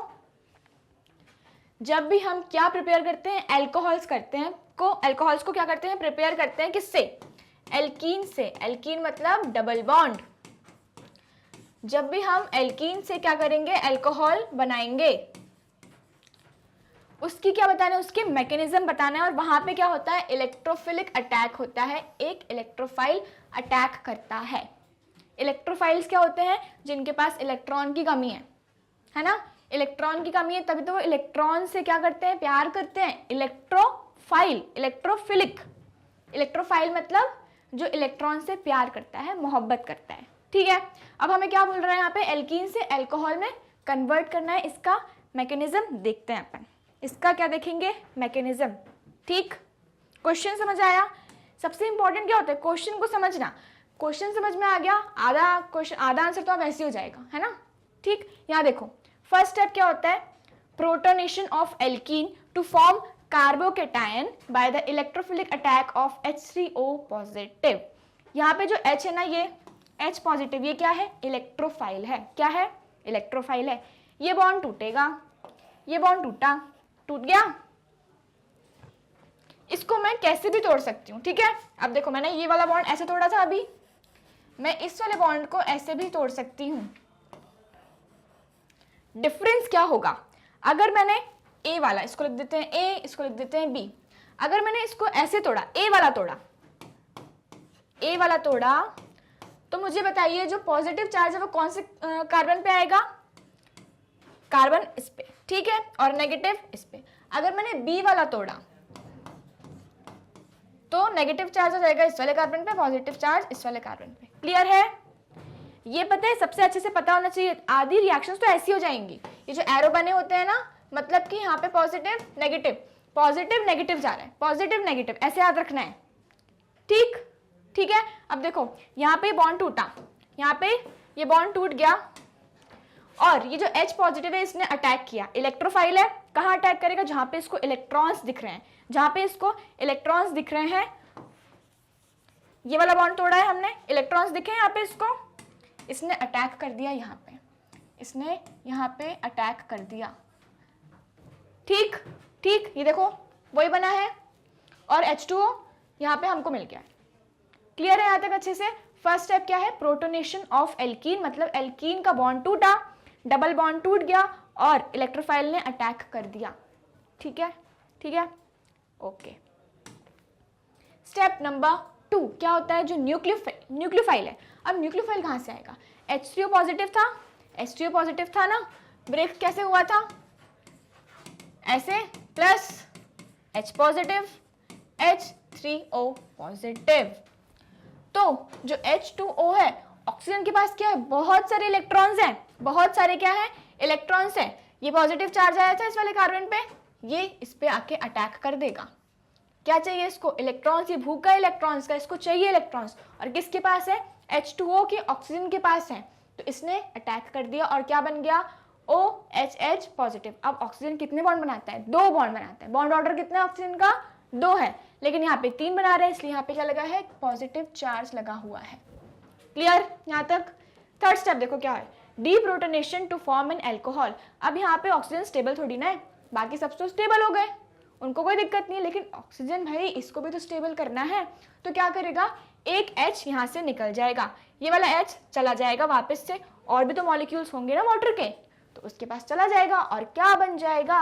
जब भी हम क्या प्रिपेयर करते हैं? एल्कोहल्स करते हैं एल्कोहल्स को क्या करते हैं? प्रिपेयर करते हैं किससे? एल्कीन से। एल्कीन मतलब डबल बॉन्ड। जब भी हम एल्कीन से क्या करेंगे? एल्कोहल बनाएंगे, उसकी क्या बताना है? उसके मैकेनिज्म बताना है। और वहां पे क्या होता है? इलेक्ट्रोफिलिक अटैक होता है, एक इलेक्ट्रोफाइल अटैक करता है। इलेक्ट्रोफाइल्स क्या होते हैं? जिनके पास इलेक्ट्रॉन की कमी है ना। इलेक्ट्रॉन की कमी है तभी तो वो इलेक्ट्रॉन से क्या करते हैं? प्यार करते हैं। Electrophile, electrophilic. इलेक्ट्रोफाइल मतलब जो इलेक्ट्रॉन से प्यार करता है, मोहब्बत करता है। ठीक है। अब हमें क्या बोल रहा है यहाँ पे? एल्कीन से अल्कोहल में कन्वर्ट करना है। इसका मैकेनिज्म देखते हैं अपन। इसका क्या देखेंगे? मैकेनिज्म। ठीक, क्वेश्चन समझ आया? सबसे इंपॉर्टेंट क्या होता है? क्वेश्चन को समझना। क्वेश्चन समझ में आ गया, आधा आंसर तो अब ऐसे हो जाएगा, है ना। ठीक, यहाँ देखो फर्स्ट स्टेप क्या होता है? Protonation of alkene to form carbocation by the electrophilic attack of H3O positive. यहाँ पे जो H है ना, ये H पॉजिटिव, ये क्या है? इलेक्ट्रोफाइल है। क्या है? इलेक्ट्रोफाइल है। ये बॉन्ड टूटेगा, ये बॉन्ड टूट गया। इसको मैं कैसे भी तोड़ सकती हूँ। ठीक है। अब देखो मैंने ये वाला बॉन्ड ऐसे तोड़ा था, अभी मैं इस वाले बॉन्ड को ऐसे भी तोड़ सकती हूँ। डिफरेंस क्या होगा? अगर मैंने ए वाला, इसको लिख देते हैं ए, इसको लिख देते हैं बी। अगर मैंने इसको ऐसे तोड़ा, ए वाला तोड़ा, तो मुझे बताइए जो पॉजिटिव चार्ज है वो कौन से कार्बन पे आएगा? कार्बन इस पे। ठीक है। और नेगेटिव इस पे। अगर मैंने बी वाला तोड़ा तो नेगेटिव चार्ज हो जाएगा इस वाले कार्बन पे, पॉजिटिव चार्ज इस वाले कार्बन पे। क्लियर है? ये पता है, सबसे अच्छे से पता होना चाहिए। आधी रिएक्शंस तो ऐसी हो जाएंगी। ये जो एरो बने होते हैं ना, मतलब कि यहाँ पे पॉजिटिव नेगेटिव जा रहा है, पॉजिटिव नेगेटिव, ऐसे याद रखना है। ठीक है। अब देखो यहाँ पे बॉन्ड टूटा, यहाँ पे ये बॉन्ड टूट गया और ये जो H पॉजिटिव है इसने अटैक किया। इलेक्ट्रोफाइल है, कहाँ अटैक करेगा? जहां पे इसको इलेक्ट्रॉन्स दिख रहे हैं, ये वाला बॉन्ड तोड़ा है हमने, इलेक्ट्रॉन्स दिखे यहाँ पे, इसको इसने अटैक कर दिया, इसने यहाँ पे अटैक कर दिया। ठीक, ये देखो वही बना है और H2O यहाँ पे हमको मिल गया। क्लियर है यहाँ तक अच्छे से? फर्स्ट स्टेप क्या है? प्रोटोनेशन ऑफ एल्कीन, मतलब एल्कीन का बॉन्ड टूटा, डबल बॉन्ड टूट गया और इलेक्ट्रोफाइल ने अटैक कर दिया। ठीक है। ओके। स्टेप नंबर 2 क्या होता है? जो न्यूक्लियोफाइल है। अब न्यूक्लियोफाइल कहाँ से आएगा? H3O पॉजिटिव था ना, ब्रेक कैसे हुआ था? ऐसे, plus H positive, H3O positive. तो जो H2O है, ऑक्सीजन के पास क्या है? बहुत सारे इलेक्ट्रॉन्स हैं, बहुत सारे क्या है? इलेक्ट्रॉन्स हैं। ये पॉजिटिव चार्ज आया था इस वाले कार्बन पे, ये इस पे आके अटैक कर देगा। क्या चाहिए इसको? इलेक्ट्रॉन्स। ये भूखा है इलेक्ट्रॉन्स का, इसको चाहिए इलेक्ट्रॉन्स। और किसके पास है? H2O के, ऑक्सीजन के पास है। तो इसने अटैक कर दिया और क्या बन गया? OHH positive. अब ऑक्सीजन कितने बॉन्ड बनाता है? 2 बॉन्ड बनाता है। बॉन्ड ऑर्डर कितना है ऑक्सीजन का? 2 है, लेकिन यहाँ पे 3 बना रहे हैं, इसलिए यहाँ पे क्या लगा है? पॉजिटिव चार्ज लगा हुआ है। क्लियर यहाँ तक? थर्ड स्टेप देखो क्या है? Deprotonation to form an alcohol. अब यहाँ पे ऑक्सीजन स्टेबल थोड़ी ना है, बाकी सब तो स्टेबल हो गए, उनको कोई दिक्कत नहीं है, लेकिन ऑक्सीजन भाई इसको भी तो स्टेबल करना है, तो क्या करेगा, एक H यहाँ से निकल जाएगा, ये वाला H चला जाएगा वापस से, और भी तो मॉलिक्यूल्स होंगे ना वाटर के, तो उसके पास चला जाएगा और क्या बन जाएगा,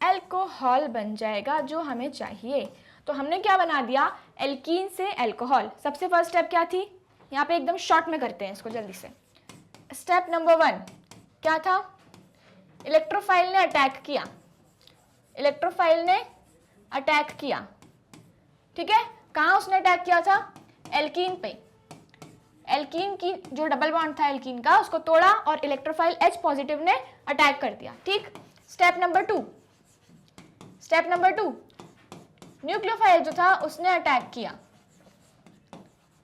एल्कोहल बन जाएगा जो हमें चाहिए। तो हमने क्या बना दिया, एल्कीन से एल्कोहल। सबसे फर्स्ट स्टेप क्या थी, यहाँ पे एकदम शॉर्ट में करते हैं इसको जल्दी से। स्टेप नंबर 1 क्या था, इलेक्ट्रोफाइल ने अटैक किया, इलेक्ट्रोफाइल ने अटैक किया, ठीक है। कहाँ उसने अटैक किया था, एल्कीन पे। एल्कीन की जो डबल बॉन्ड था एल्कीन का, उसको तोड़ा और इलेक्ट्रोफाइल H पॉजिटिव ने अटैक कर दिया, ठीक। Step number 2, step number 2, nucleophile जो था उसने अटैक किया,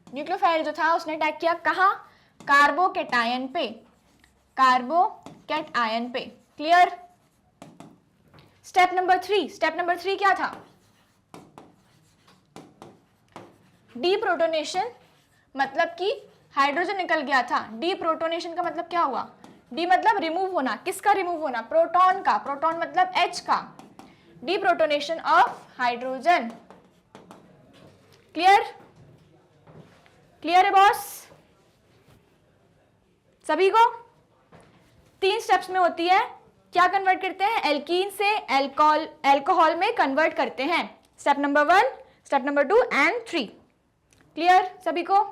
न्यूक्लियोफाइल जो था उसने अटैक किया कहाँ, कार्बोकेटायन पे, कार्बोकेटायन पे, clear. Step number 3, step number 3 क्या था, डीप्रोटोनेशन, मतलब कि हाइड्रोजन निकल गया था। डीप्रोटोनेशन का मतलब क्या हुआ, डी मतलब रिमूव होना, किसका रिमूव होना, प्रोटॉन का, प्रोटॉन मतलब H का, deprotonation of hydrogen, clear, clear है बॉस सभी को। 3 स्टेप्स में होती है, क्या कन्वर्ट करते हैं, एल्कीन से एल्कोहल में कन्वर्ट करते हैं। Step number 1, step number 2 and 3, clear सभी को।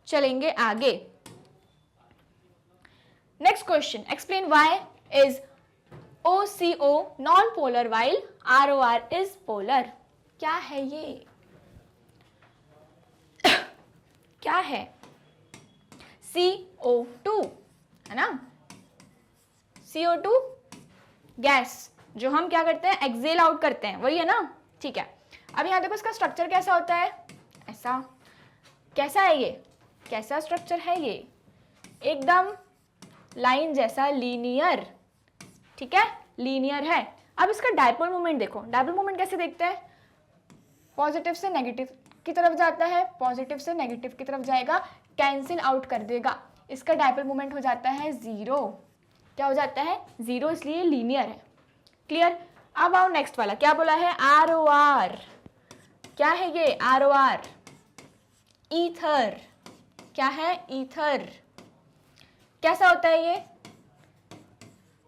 चलेंगे आगे, next question, explain why is OCO non polar while ROR is polar. क्या है ये, क्या है, CO2 है ना, CO2 गैस जो हम क्या करते हैं, एक्सेल आउट करते हैं, वही है ना, ठीक है। अब यहाँ देखो इसका स्ट्रक्चर कैसा होता है, ऐसा, कैसा है ये, कैसा स्ट्रक्चर है ये, एकदम लाइन जैसा, लीनियर, ठीक है, लीनियर है। अब इसका डायपोल मोमेंट देखो, डायपोल मोमेंट कैसे देखते हैं, पॉजिटिव से नेगेटिव की तरफ जाता है, पॉजिटिव से नेगेटिव की तरफ जाएगा, कैंसिल आउट कर देगा, इसका डायपोल मोमेंट हो जाता है 0। क्या हो जाता है, 0, इसलिए लीनियर है, क्लियर। अब आओ नेक्स्ट वाला, क्या बोला है, ROR, क्या है ये, ROR, ईथर, क्या है, ईथर, कैसा होता है ये,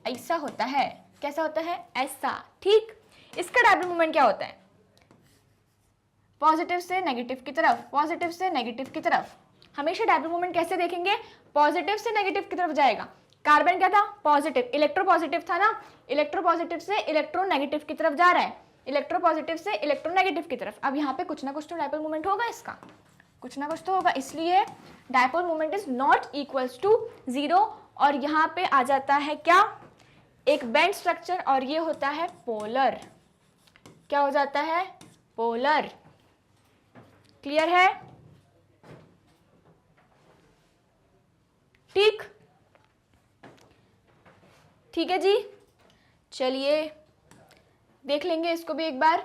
ऐसा होता है, कैसा होता है, ऐसा, ठीक। इसका डायपोल मोमेंट क्या होता है, पॉजिटिव से नेगेटिव की तरफ, पॉजिटिव से नेगेटिव की तरफ, हमेशा डायपोल मोमेंट कैसे देखेंगे, पॉजिटिव से नेगेटिव की तरफ जाएगा। कार्बन क्या था, पॉजिटिव, इलेक्ट्रोपॉजिटिव था ना, इलेक्ट्रोपॉजिटिव से इलेक्ट्रोनेगेटिव की तरफ जा रहा है, इलेक्ट्रोपॉजिटिव से इलेक्ट्रोनेगेटिव की तरफ। अब यहाँ पे कुछ ना कुछ तो डायपोल मोमेंट होगा, इसका कुछ ना कुछ तो होगा, इसलिए dipole moment is not equals to 0। और यहाँ पे आ जाता है क्या, एक बेंड स्ट्रक्चर, और ये होता है पोलर, क्या हो जाता है, पोलर, क्लियर है, ठीक, ठीक है जी। चलिए देख लेंगे इसको भी एक बार।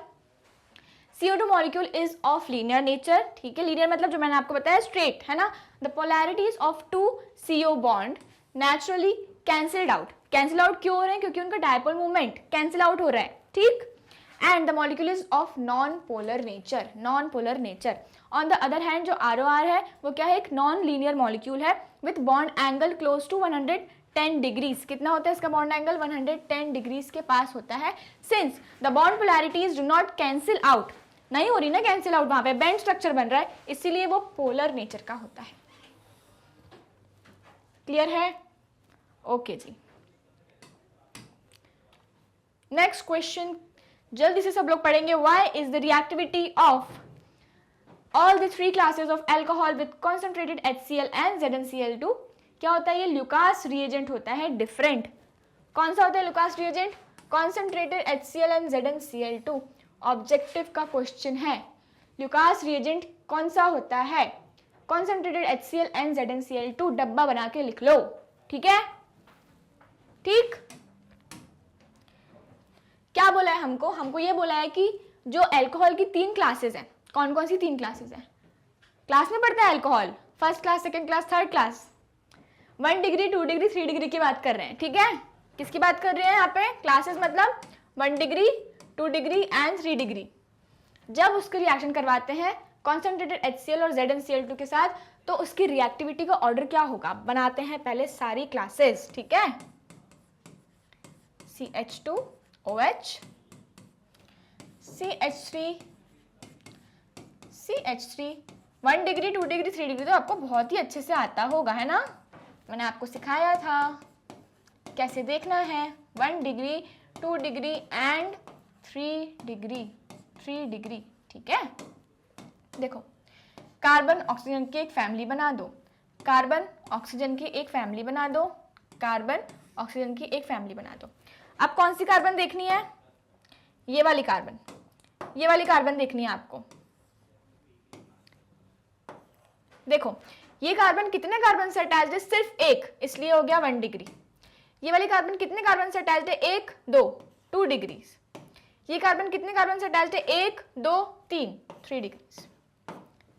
CO2 molecule is of linear nature, ठीक है, लीनियर मतलब जो मैंने आपको बताया स्ट्रेट है ना। The polarities of 2 CO bond naturally cancelled out, cancel out क्यों हो रहे हैं, क्योंकि उनका डायपोल मूवमेंट कैंसिल आउट हो रहा है, ठीक। And the molecule is of non polar nature, non polar nature. On the other hand जो ROR है वो क्या है, एक नॉन लीनियर मॉलिक्यूल है with bond angle close to 110 degrees. कितना होता है इसका बॉन्ड एंगल, 110 डिग्रीज के पास होता है। Since the bond polarities do not cancel out, नहीं हो रही ना कैंसिल आउट, वहां पे बेंड स्ट्रक्चर बन रहा है, इसीलिए वो पोलर नेचर का होता है, क्लियर है, ओके जी। नेक्स्ट क्वेश्चन जल्दी से सब लोग पढ़ेंगे। Why is the reactivity of all the 3 classes of alcohol with concentrated HCl and ZnCl2, क्या होता है, ये लुकास रिएजेंट होता है डिफरेंट। कौन सा होता है Lucas reagent, concentrated HCl and ZnCl2। Objective का क्वेश्चन है, लुकास रिएजेंट कौन सा होता है, कॉन्सेंट्रेटेड HCl एंड ZnCl2, डब्बा बना के लिख लो, ठीक है, ठीक। क्या बोला है हमको, हमको ये बोला है कि जो अल्कोहल की 3 क्लासेस हैं, कौन कौन सी 3 क्लासेस हैं, क्लास में पढ़ता है alcohol, first class, second class, third class, 1 degree, 2 degree, 3 degree की बात कर रहे हैं, ठीक है। किसकी बात कर रहे हैं यहाँ पे, क्लासेस मतलब 1 डिग्री, 2 डिग्री एंड 3 डिग्री। जब उसके रिएक्शन करवाते हैं कॉन्सेंट्रेटेड HCl और ZnCl2 के साथ, तो उसकी रिएक्टिविटी का ऑर्डर क्या होगा? बनाते हैं पहले सारी क्लासेस, ठीक है। CH2OH, CH3, CH3, 1 degree, 2 degree, 3 degree तो आपको बहुत ही अच्छे से आता होगा, है ना? मैंने आपको सिखाया था कैसे देखना है। 1 degree, 2 degree and 3 degree, 3 degree, ठीक है। देखो, कार्बन ऑक्सीजन की एक फैमिली बना दो, कार्बन ऑक्सीजन की एक फैमिली बना दो, कार्बन ऑक्सीजन की एक फैमिली बना दो। अब कौन सी कार्बन देखनी है? ये वाली कार्बन, ये वाली कार्बन देखनी है आपको। देखो, ये कार्बन कितने कार्बन से अटैच्ड है? सिर्फ एक, इसलिए हो गया 1 डिग्री। ये वाली कार्बन कितने कार्बन से अटैच्ड है? 1, 2, 2 डिग्री। ये कार्बन कितने कार्बन से अटैच्ड है? 1, 2, 3, 3 डिग्री।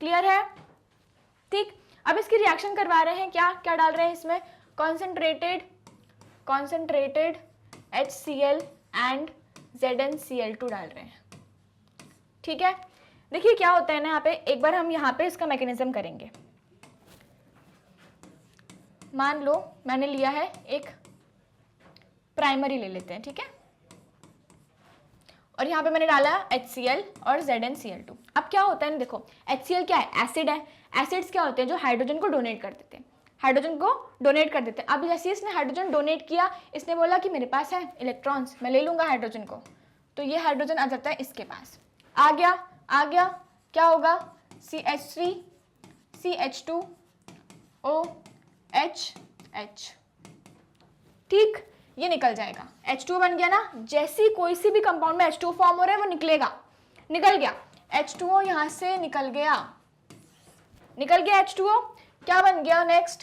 क्लियर है? ठीक। अब इसकी रिएक्शन करवा रहे हैं, क्या क्या डाल रहे हैं इसमें? कॉन्सेंट्रेटेड HCl एंड ZnCl2 डाल रहे हैं, ठीक है। देखिए क्या होता है ना, यहाँ पे एक बार हम यहाँ पे इसका मैकेनिज्म करेंगे। मान लो मैंने लिया है एक प्राइमरी, ले लेते हैं, ठीक है, और यहाँ पे मैंने डाला HCl और ZnCl2। अब क्या होता है ना, देखो HCl क्या है? एसिड है। एसिड्स क्या होते हैं? जो हाइड्रोजन को डोनेट कर देते हैं, हाइड्रोजन को डोनेट कर देते हैं। अब जैसे इसने हाइड्रोजन डोनेट किया, इसने बोला कि मेरे पास है इलेक्ट्रॉन्स, मैं ले लूंगा हाइड्रोजन को, तो ये हाइड्रोजन आ जाता है इसके पास। आ गया, आ गया, क्या होगा? CH3, CH2OH, ठीक, ये निकल जाएगा, H2O बन गया ना। जैसी कोई सी भी कंपाउंड में H2O फॉर्म हो रहा है वो निकलेगा, निकल गया H2O, यहां से निकल गया, निकल गया H2O। क्या बन गया नेक्स्ट?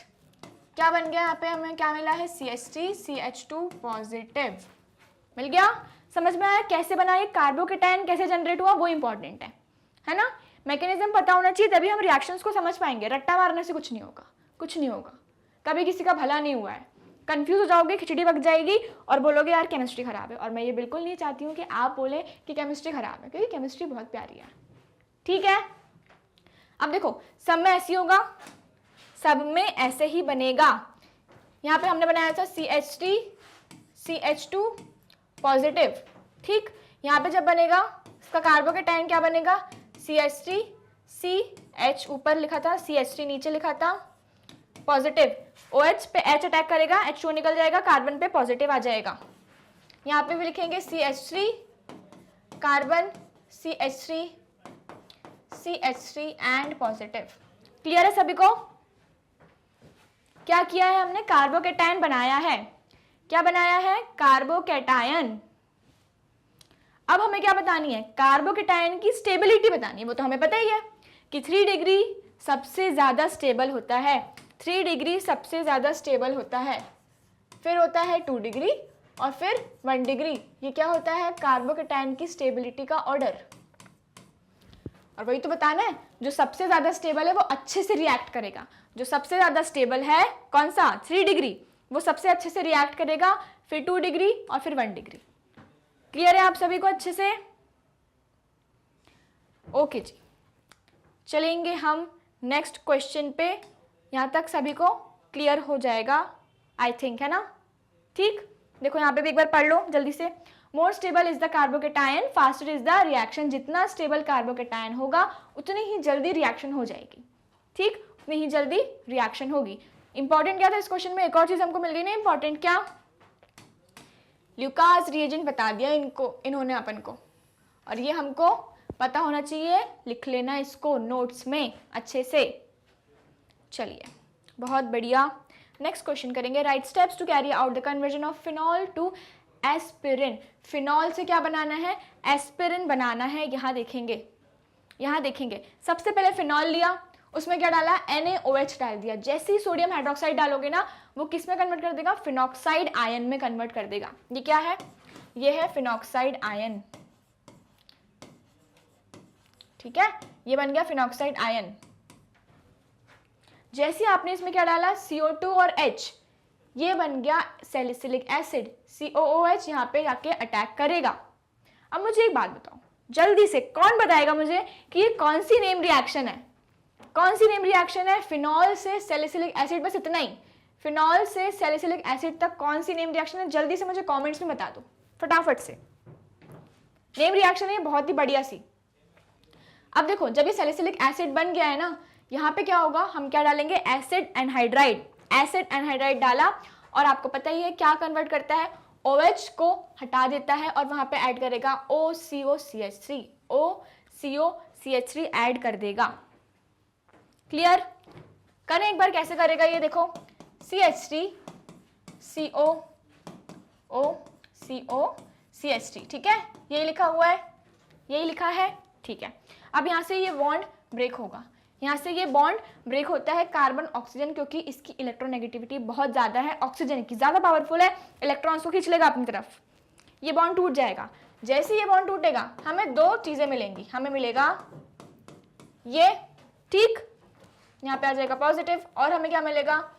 क्या बन गया? यहाँ पे हमें क्या मिला है? CH3, CH2 पॉजिटिव मिल गया। समझ में आया कैसे बना? ये कार्बोकेटायन कैसे जनरेट हुआ वो इंपॉर्टेंट है ना। मैकेनिज्म पता होना चाहिए, तभी हम रिएक्शंस को समझ पाएंगे। रट्टा मारने से कुछ नहीं होगा, कुछ नहीं होगा, कभी किसी का भला नहीं हुआ है। कंफ्यूज हो जाओगे, खिचड़ी पक जाएगी और बोलोगे यार केमिस्ट्री खराब है। और मैं ये बिल्कुल नहीं चाहती हूँ कि आप बोले कि केमिस्ट्री खराब है, क्योंकि केमिस्ट्री बहुत प्यारी है, ठीक है। अब देखो, सब में ऐसी होगा, सब में ऐसे ही बनेगा। यहाँ पे हमने बनाया था CH3, CH2 पॉजिटिव, ठीक। यहाँ पे जब बनेगा इसका कार्बोकेटायन क्या बनेगा? CH3, CH ऊपर लिखा था, CH3 नीचे लिखा था, पॉजिटिव। OH पे H अटैक करेगा, H2O निकल जाएगा, कार्बन पे पॉजिटिव आ जाएगा। यहाँ पे भी लिखेंगे CH3 carbon, CH3, CH3 and positive. Clear है सभी को? क्या किया है हमने? कार्बोकेटायन बनाया है। क्या बनाया है? कार्बोकेटायन। अब हमें क्या बतानी है? कार्बोकेटायन की स्टेबिलिटी बतानी है। वो तो हमें पता ही है कि 3 डिग्री सबसे ज्यादा स्टेबल होता है, 3 डिग्री सबसे ज्यादा स्टेबल होता है, फिर होता है 2 डिग्री और फिर 1 डिग्री। ये क्या होता है? कार्बोकेटायन की स्टेबिलिटी का ऑर्डर। और वही तो बताना है, जो सबसे ज्यादा स्टेबल है वो अच्छे से रिएक्ट करेगा। जो सबसे ज्यादा स्टेबल है कौन सा? 3 डिग्री, वो सबसे अच्छे से रिएक्ट करेगा, फिर 2 डिग्री और फिर 1 डिग्री। क्लियर है आप सभी को अच्छे से? ओके जी, चलेंगे हम नेक्स्ट क्वेश्चन पे। यहां तक सभी को क्लियर हो जाएगा आई थिंक, है ना? ठीक, देखो यहाँ पे भी एक बार पढ़ लो जल्दी से। More stable is the carbocation, faster is the reaction. जितना स्टेबल कार्बोकेटायन होगा उतनी ही जल्दी रिएक्शन हो जाएगी, ठीक, उतनी ही जल्दी रिएक्शन होगी। इंपॉर्टेंट क्या था इस क्वेश्चन में? एक और चीज हमको मिल गई ना इंपॉर्टेंट, क्या? ल्यूकास रिएजेंट बता दिया इन्होंने अपन को, और ये हमको पता होना चाहिए, लिख लेना इसको नोट्स में अच्छे से। चलिए, बहुत बढ़िया। नेक्स्ट क्वेश्चन करेंगे, write steps to carry out the conversion of phenol to aspirin. Phenol से क्या बनाना है? एस्पिरिन बनाना है। यहाँ देखेंगे सबसे पहले फिनॉल लिया, उसमें क्या डाला? NaOH डाल दिया। जैसे ही सोडियम हाइड्रोक्साइड डालोगे ना, वो किस में कन्वर्ट कर देगा? फिनॉक्साइड आयन में कन्वर्ट कर देगा। ये क्या है? ये है फिनॉक्साइड आयन, ठीक है, ये बन गया फिनॉक्साइड आयन। जैसे आपने इसमें क्या डाला? CO2 और H, ये बन गया सैलिसिलिक एसिड, COOH यहाँ पे जाके अटैक करेगा। अब मुझे एक बात बताओ जल्दी से, कौन बताएगा मुझे कि ये कौन सी नेम रिएक्शन है? कौन सी नेम रिएक्शन है? फिनॉल से सैलिसिलिक एसिड, बस इतना ही, फिनॉल से सैलिसिलिक एसिड तक कौन सी नेम रिएक्शन है? जल्दी से मुझे कमेंट्स में बता दो फटाफट से। नेम रिएक्शन है बहुत ही बढ़िया सी। अब देखो जब ये सैलिसिलिक एसिड बन गया है ना, यहाँ पे क्या होगा, हम क्या डालेंगे, एसिड एनहाइड्राइड। एसिड एनहाइड्राइड डाला और आपको पता ही है क्या कन्वर्ट करता है, OH को हटा देता है और वहां पे ऐड करेगा OCOCH3, OCOCH3 ऐड कर देगा। क्लियर? करें एक बार, कैसे करेगा ये देखो, CH3 COOCH3, ठीक है, यही लिखा हुआ है, यही लिखा है, ठीक है। अब यहाँ से ये बॉन्ड ब्रेक होगा, यहाँ से ये बॉन्ड ब्रेक होता है कार्बन ऑक्सीजन, क्योंकि इसकी इलेक्ट्रोनेगेटिविटी बहुत ज़्यादा है, ऑक्सीजन की ज़्यादा पावरफुल है, इलेक्ट्रॉन्स को खींच लेगा अपनी तरफ, ये बॉन्ड टूट जाएगा। जैसे ये बॉन्ड टूटेगा हमें दो चीज़ें मिलेंगी, हमें मिलेगा ये, ठीक, यहाँ पे आ जाएगा पॉजिटिव, और हमें क्या मिलेगा,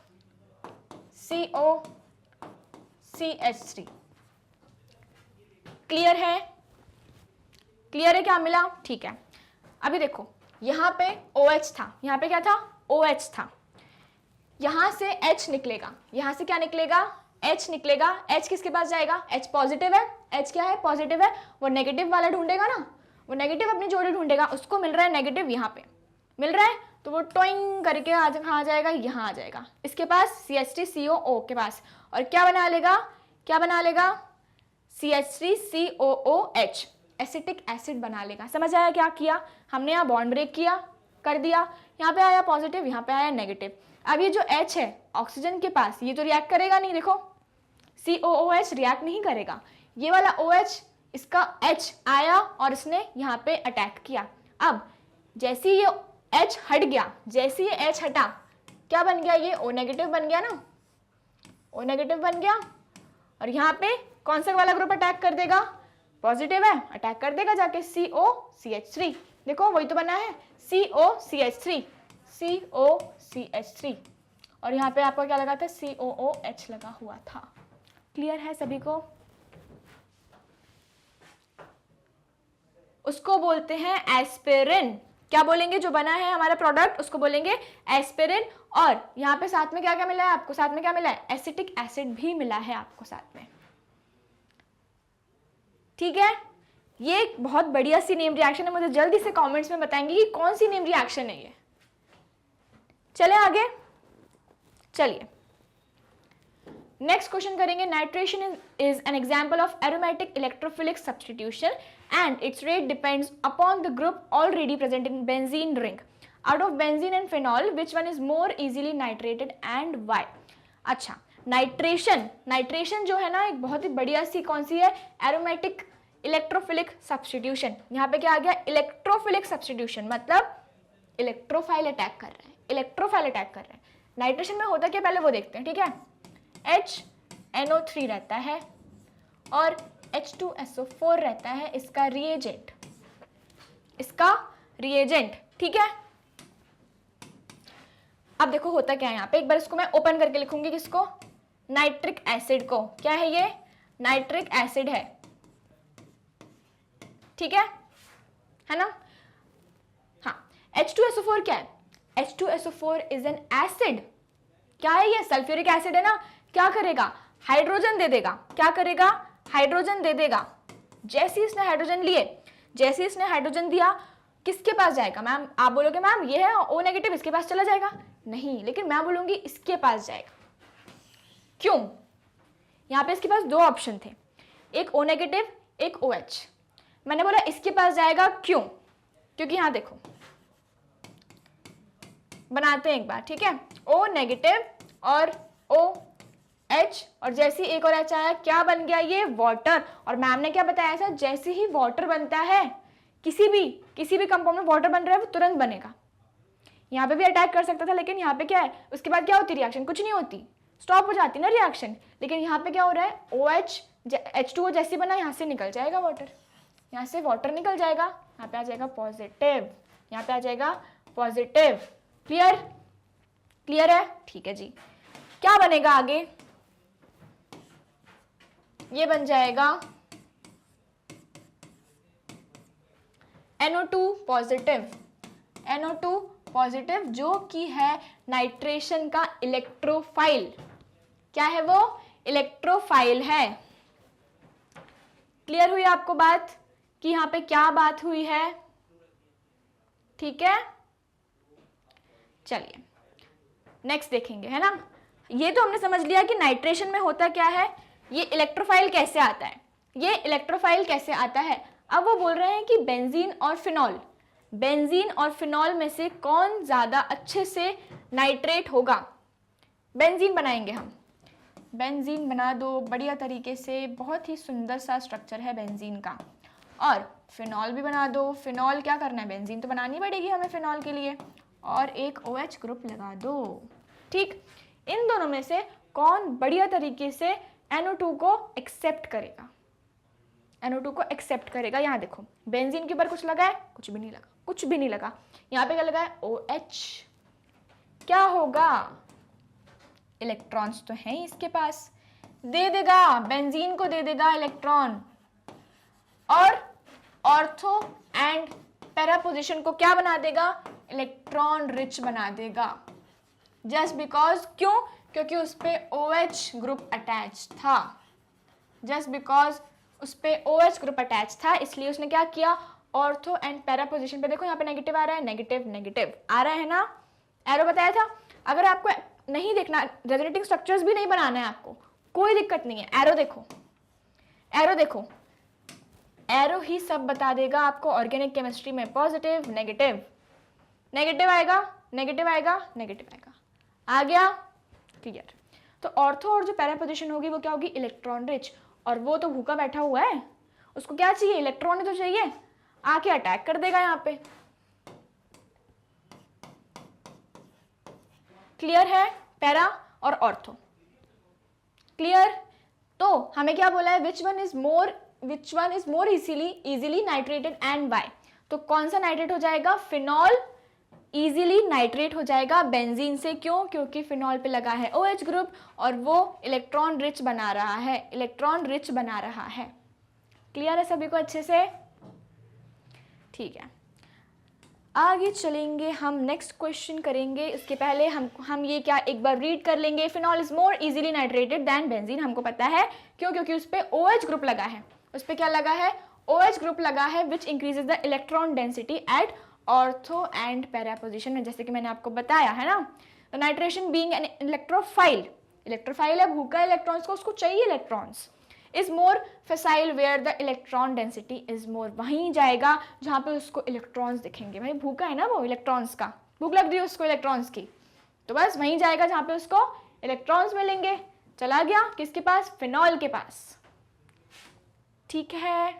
COCH3। क्लियर है? क्लियर है क्या मिला? ठीक है। अभी देखो यहाँ पे OH था, यहाँ पे क्या था, OH था, यहाँ से H निकलेगा, यहाँ से क्या निकलेगा, H निकलेगा। H किसके पास जाएगा, H पॉजिटिव है, H क्या है, पॉजिटिव है, वो नेगेटिव वाला ढूंढेगा ना, वो नेगेटिव अपनी जोड़ी ढूंढेगा, उसको मिल रहा है नेगेटिव, यहाँ पे मिल रहा है, तो वो टोइंग करके कहाँ आ जाएगा, यहाँ आ जाएगा, इसके पास CH3COO के पास, और क्या बना लेगा, क्या बना लेगा, CH3COOH, एसिटिक एसिड बना लेगा। समझ आया क्या किया हमने, यहाँ बॉन्ड ब्रेक किया, कर दिया, यहाँ पे आया पॉजिटिव, यहाँ पे आया नेगेटिव। अब ये जो H है ऑक्सीजन के पास, ये तो रिएक्ट करेगा नहीं, देखो COOH रिएक्ट नहीं करेगा, ये वाला OH, इसका H आया और इसने यहाँ पे अटैक किया। अब जैसे ये H हट गया, जैसे ये H हटा, क्या बन गया, ये O नेगेटिव बन गया ना, O नेगेटिव बन गया, और यहाँ पे कौन सा वाला ग्रुप अटैक कर देगा, पॉजिटिव है, अटैक कर देगा जाके COCH3, देखो वही तो बना है, COCH3, और यहाँ पे आपका क्या लगा था, COOH लगा हुआ था। क्लियर है सभी को? उसको बोलते हैं एस्पिरिन। क्या बोलेंगे, जो बना है हमारा प्रोडक्ट उसको बोलेंगे एस्पिरिन। और यहाँ पे साथ में क्या क्या मिला है आपको, साथ में क्या मिला है, एसिटिक एसिड भी मिला है आपको साथ में, ठीक है। ये एक बहुत बढ़िया सी नेम रिएक्शन है, मुझे जल्दी से कमेंट्स में बताएंगे कि कौन सी नेम रिएक्शन है ये। चले आगे, चलिए नेक्स्ट क्वेश्चन करेंगे। Nitration is an example of aromatic electrophilic substitution and it's rate depends upon the group already present in benzene ring. Out of benzene and phenol which one is more easily nitrated and why. अच्छा, nitration जो है ना, एक बहुत ही बढ़िया सी कौन सी है, aromatic electrophilic substitution. यहाँ पे क्या आ गया, इलेक्ट्रोफिलिक सब्स्टिट्यूशन, मतलब इलेक्ट्रोफाइल अटैक कर रहे हैं, इलेक्ट्रोफाइल अटैक कर रहे हैं। नाइट्रेशन में होता क्या, पहले वो देखते हैं, ठीक है। HNO3 रहता है और H2SO4 रहता है इसका रिएजेंट, इसका रिएजेंट, ठीक है। अब देखो होता क्या है यहाँ पे, एक बार इसको मैं ओपन करके लिखूंगी, किसको, नाइट्रिक एसिड को। क्या है ये, नाइट्रिक एसिड है, ठीक है ना। हाँ, H2SO4 क्या है, H2SO4 इज एन एसिड। क्या है ये, सल्फ्यूरिक एसिड है ना। क्या करेगा, हाइड्रोजन दे देगा, क्या करेगा, हाइड्रोजन दे देगा। जैसे इसने हाइड्रोजन लिए, जैसे इसने हाइड्रोजन दिया, किसके पास जाएगा मैम, आप बोलोगे मैम ये है O नेगेटिव, इसके पास चला जाएगा, नहीं, लेकिन मैं बोलूंगी इसके पास जाएगा। क्यों, यहाँ पे इसके पास दो ऑप्शन थे, एक O नेगेटिव, एक OH। मैंने बोला इसके पास जाएगा, क्यों, क्योंकि यहाँ देखो, बनाते हैं एक बार, ठीक है, O नेगेटिव और OH, और जैसे ही एक और H आया, क्या बन गया, ये वाटर। और मैम ने क्या बताया था, जैसे ही वाटर बनता है, किसी भी कंपाउंड में वाटर बन रहा है, वो तुरंत बनेगा। यहाँ पे भी अटैक कर सकता था, लेकिन यहाँ पे क्या है, उसके बाद क्या होती रिएक्शन, कुछ नहीं होती, स्टॉप हो जाती ना रिएक्शन। लेकिन यहाँ पे क्या हो रहा है, OH H2O जैसे बना, यहाँ से निकल जाएगा वाटर, यहाँ से वाटर निकल जाएगा, यहाँ पे आ जाएगा पॉजिटिव, यहाँ पे आ जाएगा पॉजिटिव। क्लियर, क्लियर है, ठीक है जी। क्या बनेगा आगे, ये बन जाएगा NO2 पॉजिटिव, NO2 पॉजिटिव जो कि है नाइट्रेशन का इलेक्ट्रोफाइल। क्या है वो? इलेक्ट्रोफाइल है। क्लियर हुई आपको बात कि यहां पे क्या बात हुई है? ठीक है, चलिए नेक्स्ट देखेंगे, है ना। ये तो हमने समझ लिया कि नाइट्रेशन में होता क्या है, ये इलेक्ट्रोफाइल कैसे आता है, ये इलेक्ट्रोफाइल कैसे आता है। अब वो बोल रहे हैं कि बेंजीन और फिनॉल, बेंजीन और फिनॉल में से कौन ज्यादा अच्छे से नाइट्रेट होगा। बेंजीन बनाएंगे हम, बेंजीन बना दो बढ़िया तरीके से, बहुत ही सुंदर सा स्ट्रक्चर है बेंजीन का। और फिनॉल भी बना दो। फिनॉल क्या करना है, बेंजीन तो बनानी पड़ेगी हमें फिनॉल के लिए, और एक OH ग्रुप लगा दो। ठीक, इन दोनों में से कौन बढ़िया तरीके से NO2 को एक्सेप्ट करेगा, NO2 को एक्सेप्ट करेगा। यहाँ देखो बेंजीन के ऊपर कुछ लगा है, कुछ भी नहीं लगा, कुछ भी नहीं लगा। यहाँ पे क्या लगा है, OH। क्या होगा, इलेक्ट्रॉन्स तो हैं इसके पास, दे देगा, बेंजीन को दे देगा इलेक्ट्रॉन। और ऑर्थो एंड पैरा पोजीशन को क्या बना देगा, इलेक्ट्रॉन रिच बना देगा। जस्ट बिकॉज, क्यों, क्योंकि उस पे OH ग्रुप अटैच था, जस्ट बिकॉज उस पे OH ग्रुप अटैच था, इसलिए उसने क्या किया, ऑर्थो एंड पैरा पोजीशन पे। देखो यहाँ पे नेगेटिव आ रहा है, नेगेटिव नेगेटिव आ रहा है ना, एरो बताया था। अगर आपको नहीं देखना, रेजोनेटिंग स्ट्रक्चर्स भी नहीं बनाना है आपको, कोई दिक्कत नहीं है, एरो देखो, एरो देखो, एरो ही सब बता देगा आपको। ऑर्गेनिक केमिस्ट्री में पॉजिटिव नेगेटिव, नेगेटिव आएगा, नेगेटिव आएगा, नेगेटिव आएगा, आ गया, क्लियर। तो ऑर्थो और जो पैरा पोजीशन होगी वो क्या होगी, इलेक्ट्रॉन रिच। और वो तो भूखा बैठा हुआ है, उसको क्या चाहिए, इलेक्ट्रॉन ही तो चाहिए, आके अटैक कर देगा यहाँ पे। क्लियर है, पैरा और ऑर्थो, क्लियर। तो हमें क्या बोला है, which one is more easily nitrated and why. तो कौन सा नाइट्रेट हो जाएगा, फिनॉल इजीली नाइट्रेट हो जाएगा बेंजीन से। क्यों, क्योंकि फिनॉल पे लगा है OH ग्रुप और वो इलेक्ट्रॉन रिच बना रहा है, इलेक्ट्रॉन रिच बना रहा है। क्लियर है सभी को अच्छे से, ठीक है। आगे चलेंगे, हम नेक्स्ट क्वेश्चन करेंगे। इसके पहले हम ये क्या एक बार रीड कर लेंगे। Phenol is more easily nitrated than benzene, हमको पता है क्यों, क्योंकि उस पर OH ग्रुप लगा है, उस पर क्या लगा है, OH ग्रुप लगा है, which increases the electron density at ortho and para position में, जैसे कि मैंने आपको बताया है ना। तो nitration being an electrophile, electrophile है, भूखा इलेक्ट्रॉन्स को, उसको चाहिए electrons. Is more facile where the electron density is more, वहीं जाएगा जहां पे उसको इलेक्ट्रॉन्स दिखेंगे। भाई भूखा है ना वो इलेक्ट्रॉन्स का, भूख लग रही है उसको इलेक्ट्रॉन्स की, तो बस वहीं जाएगा जहां पे उसको इलेक्ट्रॉन्स मिलेंगे। चला गया किसके पास, फिनॉल के पास, ठीक है।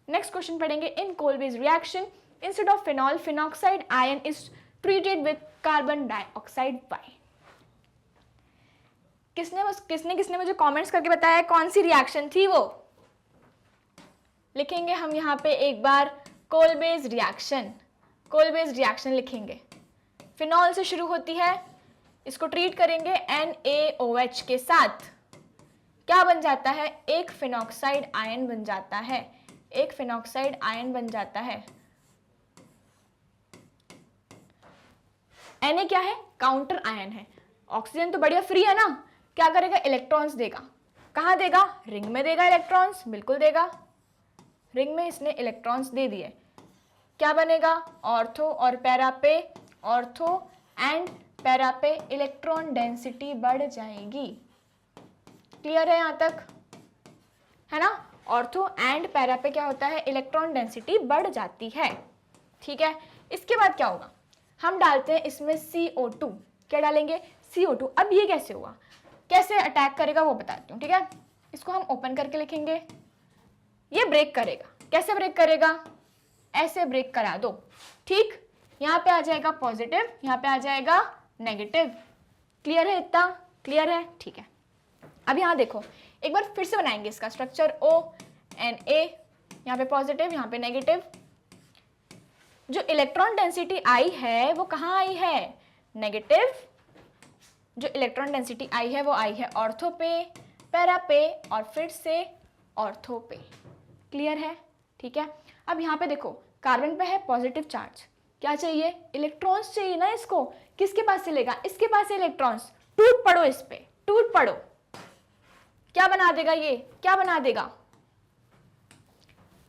नेक्स्ट क्वेश्चन पढ़ेंगे। In Kolbe's reaction instead of phenol, phenoxide ion is treated with carbon dioxide. Why? किसने मुझे कमेंट्स करके बताया कौन सी रिएक्शन थी वो? लिखेंगे हम यहाँ पे एक बार Kolbe's reaction, Kolbe's reaction लिखेंगे। फिनॉल से शुरू होती है, इसको ट्रीट करेंगे NaOH के साथ, क्या बन जाता है, एक फिनॉक्साइड आयन बन जाता है, एक फिनॉक्साइड आयन बन जाता है। Na क्या है, काउंटर आयन है। ऑक्सीजन तो बढ़िया फ्री है ना, क्या करेगा, इलेक्ट्रॉन्स देगा। कहाँ देगा, रिंग में देगा इलेक्ट्रॉन्स, बिल्कुल देगा, रिंग में इसने इलेक्ट्रॉन्स दे दिए। क्या बनेगा, ऑर्थो और पैरा पे, ऑर्थो एंड पैरा पे इलेक्ट्रॉन डेंसिटी बढ़ जाएगी। क्लियर है यहाँ तक, है ना। ऑर्थो एंड पैरा पे क्या होता है, इलेक्ट्रॉन डेंसिटी बढ़ जाती है, ठीक है। इसके बाद क्या होगा, हम डालते हैं इसमें CO2, क्या डालेंगे, CO2। अब ये कैसे हुआ, कैसे अटैक करेगा वो बताती हूँ, ठीक है। इसको हम ओपन करके लिखेंगे, ये ब्रेक करेगा। कैसे ब्रेक करेगा, ऐसे ब्रेक करा दो, ठीक। यहाँ पे आ जाएगा पॉजिटिव, यहाँ पे आ जाएगा नेगेटिव। क्लियर है, इतना क्लियर है, ठीक है। अब यहाँ देखो, एक बार फिर से बनाएंगे इसका स्ट्रक्चर, ONA, यहाँ पे पॉजिटिव, यहाँ पे नेगेटिव। जो इलेक्ट्रॉन डेंसिटी आई है वो कहाँ आई है, नेगेटिव। जो इलेक्ट्रॉन डेंसिटी आई है वो आई है ऑर्थो पे, पैरा पे और फिर से ऑर्थो पे। क्लियर है? ठीक है। अब यहाँ पे देखो कार्बन पे है पॉजिटिव चार्ज, क्या चाहिए? इलेक्ट्रॉन्स चाहिए ना इसको। किसके पास से लेगा? इसके पास से इलेक्ट्रॉन्स। टूट पड़ो इस पे, टूट पड़ो। क्या बना देगा ये? क्या बना देगा?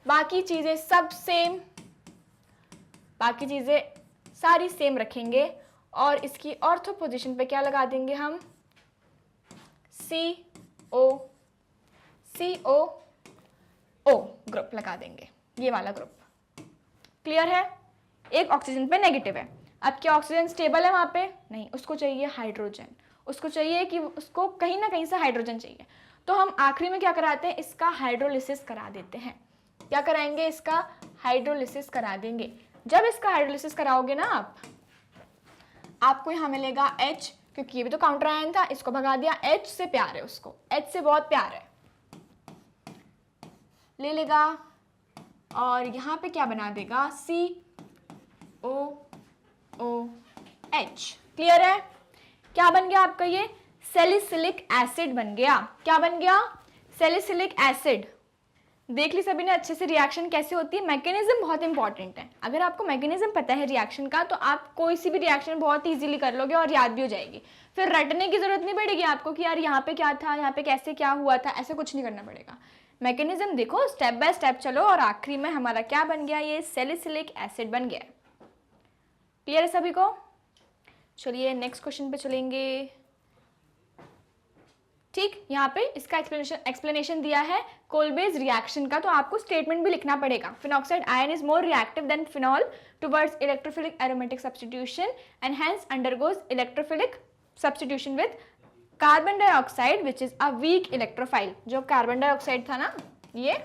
बाकी चीजें सब सेम, बाकी चीजें सारी सेम रखेंगे और इसकी ऑर्थो पोजीशन पे क्या लगा देंगे हम? CO ग्रुप लगा देंगे, ये वाला ग्रुप। क्लियर है? एक ऑक्सीजन पे नेगेटिव है। अब क्या ऑक्सीजन स्टेबल है वहां पे? नहीं, उसको चाहिए हाइड्रोजन, उसको चाहिए कि उसको कहीं ना कहीं से हाइड्रोजन चाहिए। तो हम आखिरी में क्या कराते हैं? इसका हाइड्रोलिसिस करा देते हैं। क्या कराएंगे? इसका हाइड्रोलिसिस करा देंगे। जब इसका हाइड्रोलिसिस कराओगे ना आपको यहाँ मिलेगा H, क्योंकि ये भी तो काउंटर आयन था, इसको भगा दिया। H से प्यार है उसको, H से बहुत प्यार है, ले लेगा और यहाँ पे क्या बना देगा? COOH। क्लियर है? क्या बन गया आपका? ये सैलिसिलिक एसिड बन गया। क्या बन गया? Salicylic acid. देख ली सभी ने अच्छे से रिएक्शन कैसे होती है। मैकेनिज्म बहुत इंपॉर्टेंट है। अगर आपको मैकेनिज्म पता है रिएक्शन का तो आप कोई सी भी रिएक्शन बहुत इजीली कर लोगे और याद भी हो जाएगी। फिर रटने की जरूरत नहीं पड़ेगी आपको कि यार यहाँ पे क्या था, यहाँ पे कैसे क्या हुआ था, ऐसे कुछ नहीं करना पड़ेगा। मैकेनिज्म देखो, स्टेप बाय स्टेप चलो और आखिरी में हमारा क्या बन गया? ये सैलिसिलिक एसिड बन गया। क्लियर है सभी को? चलिए नेक्स्ट क्वेश्चन पे चलेंगे। ठीक, यहाँ पे इसका एक्सप्लेनेशन दिया है कोलबेज रिएक्शन का, तो आपको स्टेटमेंट भी लिखना पड़ेगा। Phenoxide ion is more reactive than phenol towards electrophilic aromatic substitution and hence undergoes electrophilic substitution with carbon dioxide which is a weak electrophile. जो कार्बन डाइऑक्साइड था ना, ये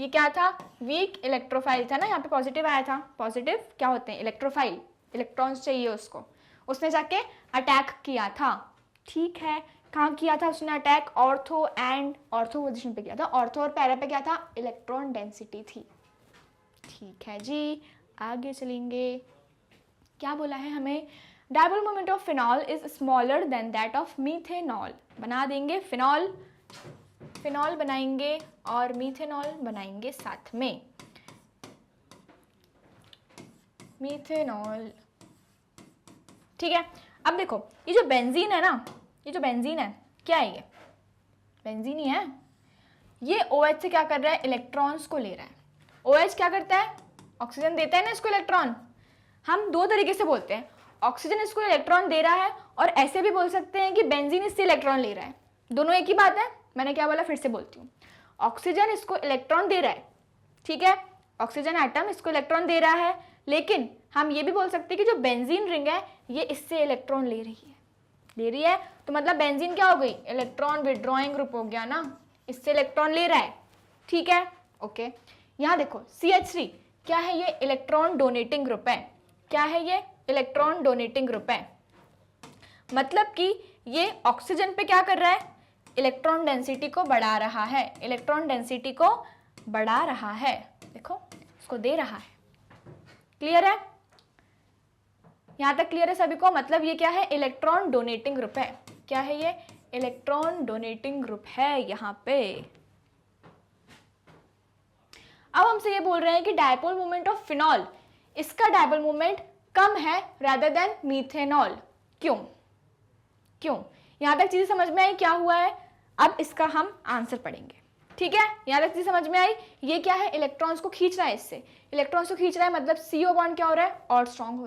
क्या था? वीक इलेक्ट्रोफाइल था ना। यहाँ पे पॉजिटिव आया था। पॉजिटिव क्या होते हैं? इलेक्ट्रोफाइल, इलेक्ट्रॉन्स चाहिए उसको। उसने जाके अटैक किया था। ठीक है, कहाँ किया था उसने attack? Ortho and ortho position पे किया था। ऑर्थो और पैरा पे क्या था? इलेक्ट्रॉन डेंसिटी थी। ठीक है जी, आगे चलेंगे। क्या बोला है हमें? Dipole moment of phenol is smaller than that of methanol. बना देंगे फिनॉल, फिनॉल बनाएंगे और मीथेनॉल बनाएंगे साथ में। मीथेनॉल। ठीक है, अब देखो ये जो बेंजीन है ना, ये जो बेंजीन है, क्या है ये? बेंजीन ही है। ये OH से क्या कर रहा है? इलेक्ट्रॉन्स को ले रहा है। OH क्या करता है? ऑक्सीजन देता है ना इसको इलेक्ट्रॉन। हम दो तरीके से बोलते हैं, ऑक्सीजन इसको इलेक्ट्रॉन दे रहा है और ऐसे भी बोल सकते हैं कि बेंजीन इससे इलेक्ट्रॉन ले रहा है। दोनों एक ही बात है। मैंने क्या बोला? फिर से बोलती हूँ। ऑक्सीजन इसको इलेक्ट्रॉन दे रहा है, ठीक है, ऑक्सीजन एटम इसको इलेक्ट्रॉन दे रहा है, लेकिन हम ये भी बोल सकते हैं कि जो बेंजीन रिंग है ये इससे इलेक्ट्रॉन ले रही है। तो मतलब बेंजीन क्या हो गई? इलेक्ट्रॉन विड्रॉइंग ग्रुप हो गया ना, इससे इलेक्ट्रॉन ले रहा है। ठीक है, ओके। यहाँ देखो CH3 क्या है? ये इलेक्ट्रॉन डोनेटिंग ग्रुप है। क्या है ये? इलेक्ट्रॉन डोनेटिंग ग्रुप है। मतलब कि ये ऑक्सीजन पे क्या कर रहा है? इलेक्ट्रॉन डेंसिटी को बढ़ा रहा है। इलेक्ट्रॉन डेंसिटी को बढ़ा रहा है। देखो इसको दे रहा है। क्लियर है? यहां तक क्लियर है सभी को? मतलब ये क्या है? इलेक्ट्रॉन डोनेटिंग ग्रुप है। क्या है ये? इलेक्ट्रॉन डोनेटिंग ग्रुप है यहाँ पे। अब हमसे ये बोल रहे हैं कि डायपोल मोमेंट ऑफ फिनॉल, इसका डायपोल मोमेंट कम है rather than मीथेनॉल। क्यों? यहां तक चीजें समझ में आई? क्या हुआ है? अब इसका हम आंसर पढ़ेंगे। ठीक है, यहां तक चीजें समझ में आई? ये क्या है? इलेक्ट्रॉन्स को खींच रहा है, इससे इलेक्ट्रॉन्स को खींच रहा है, मतलब CO बॉन्ड क्या हो रहा है? और स्ट्रॉन्ग हो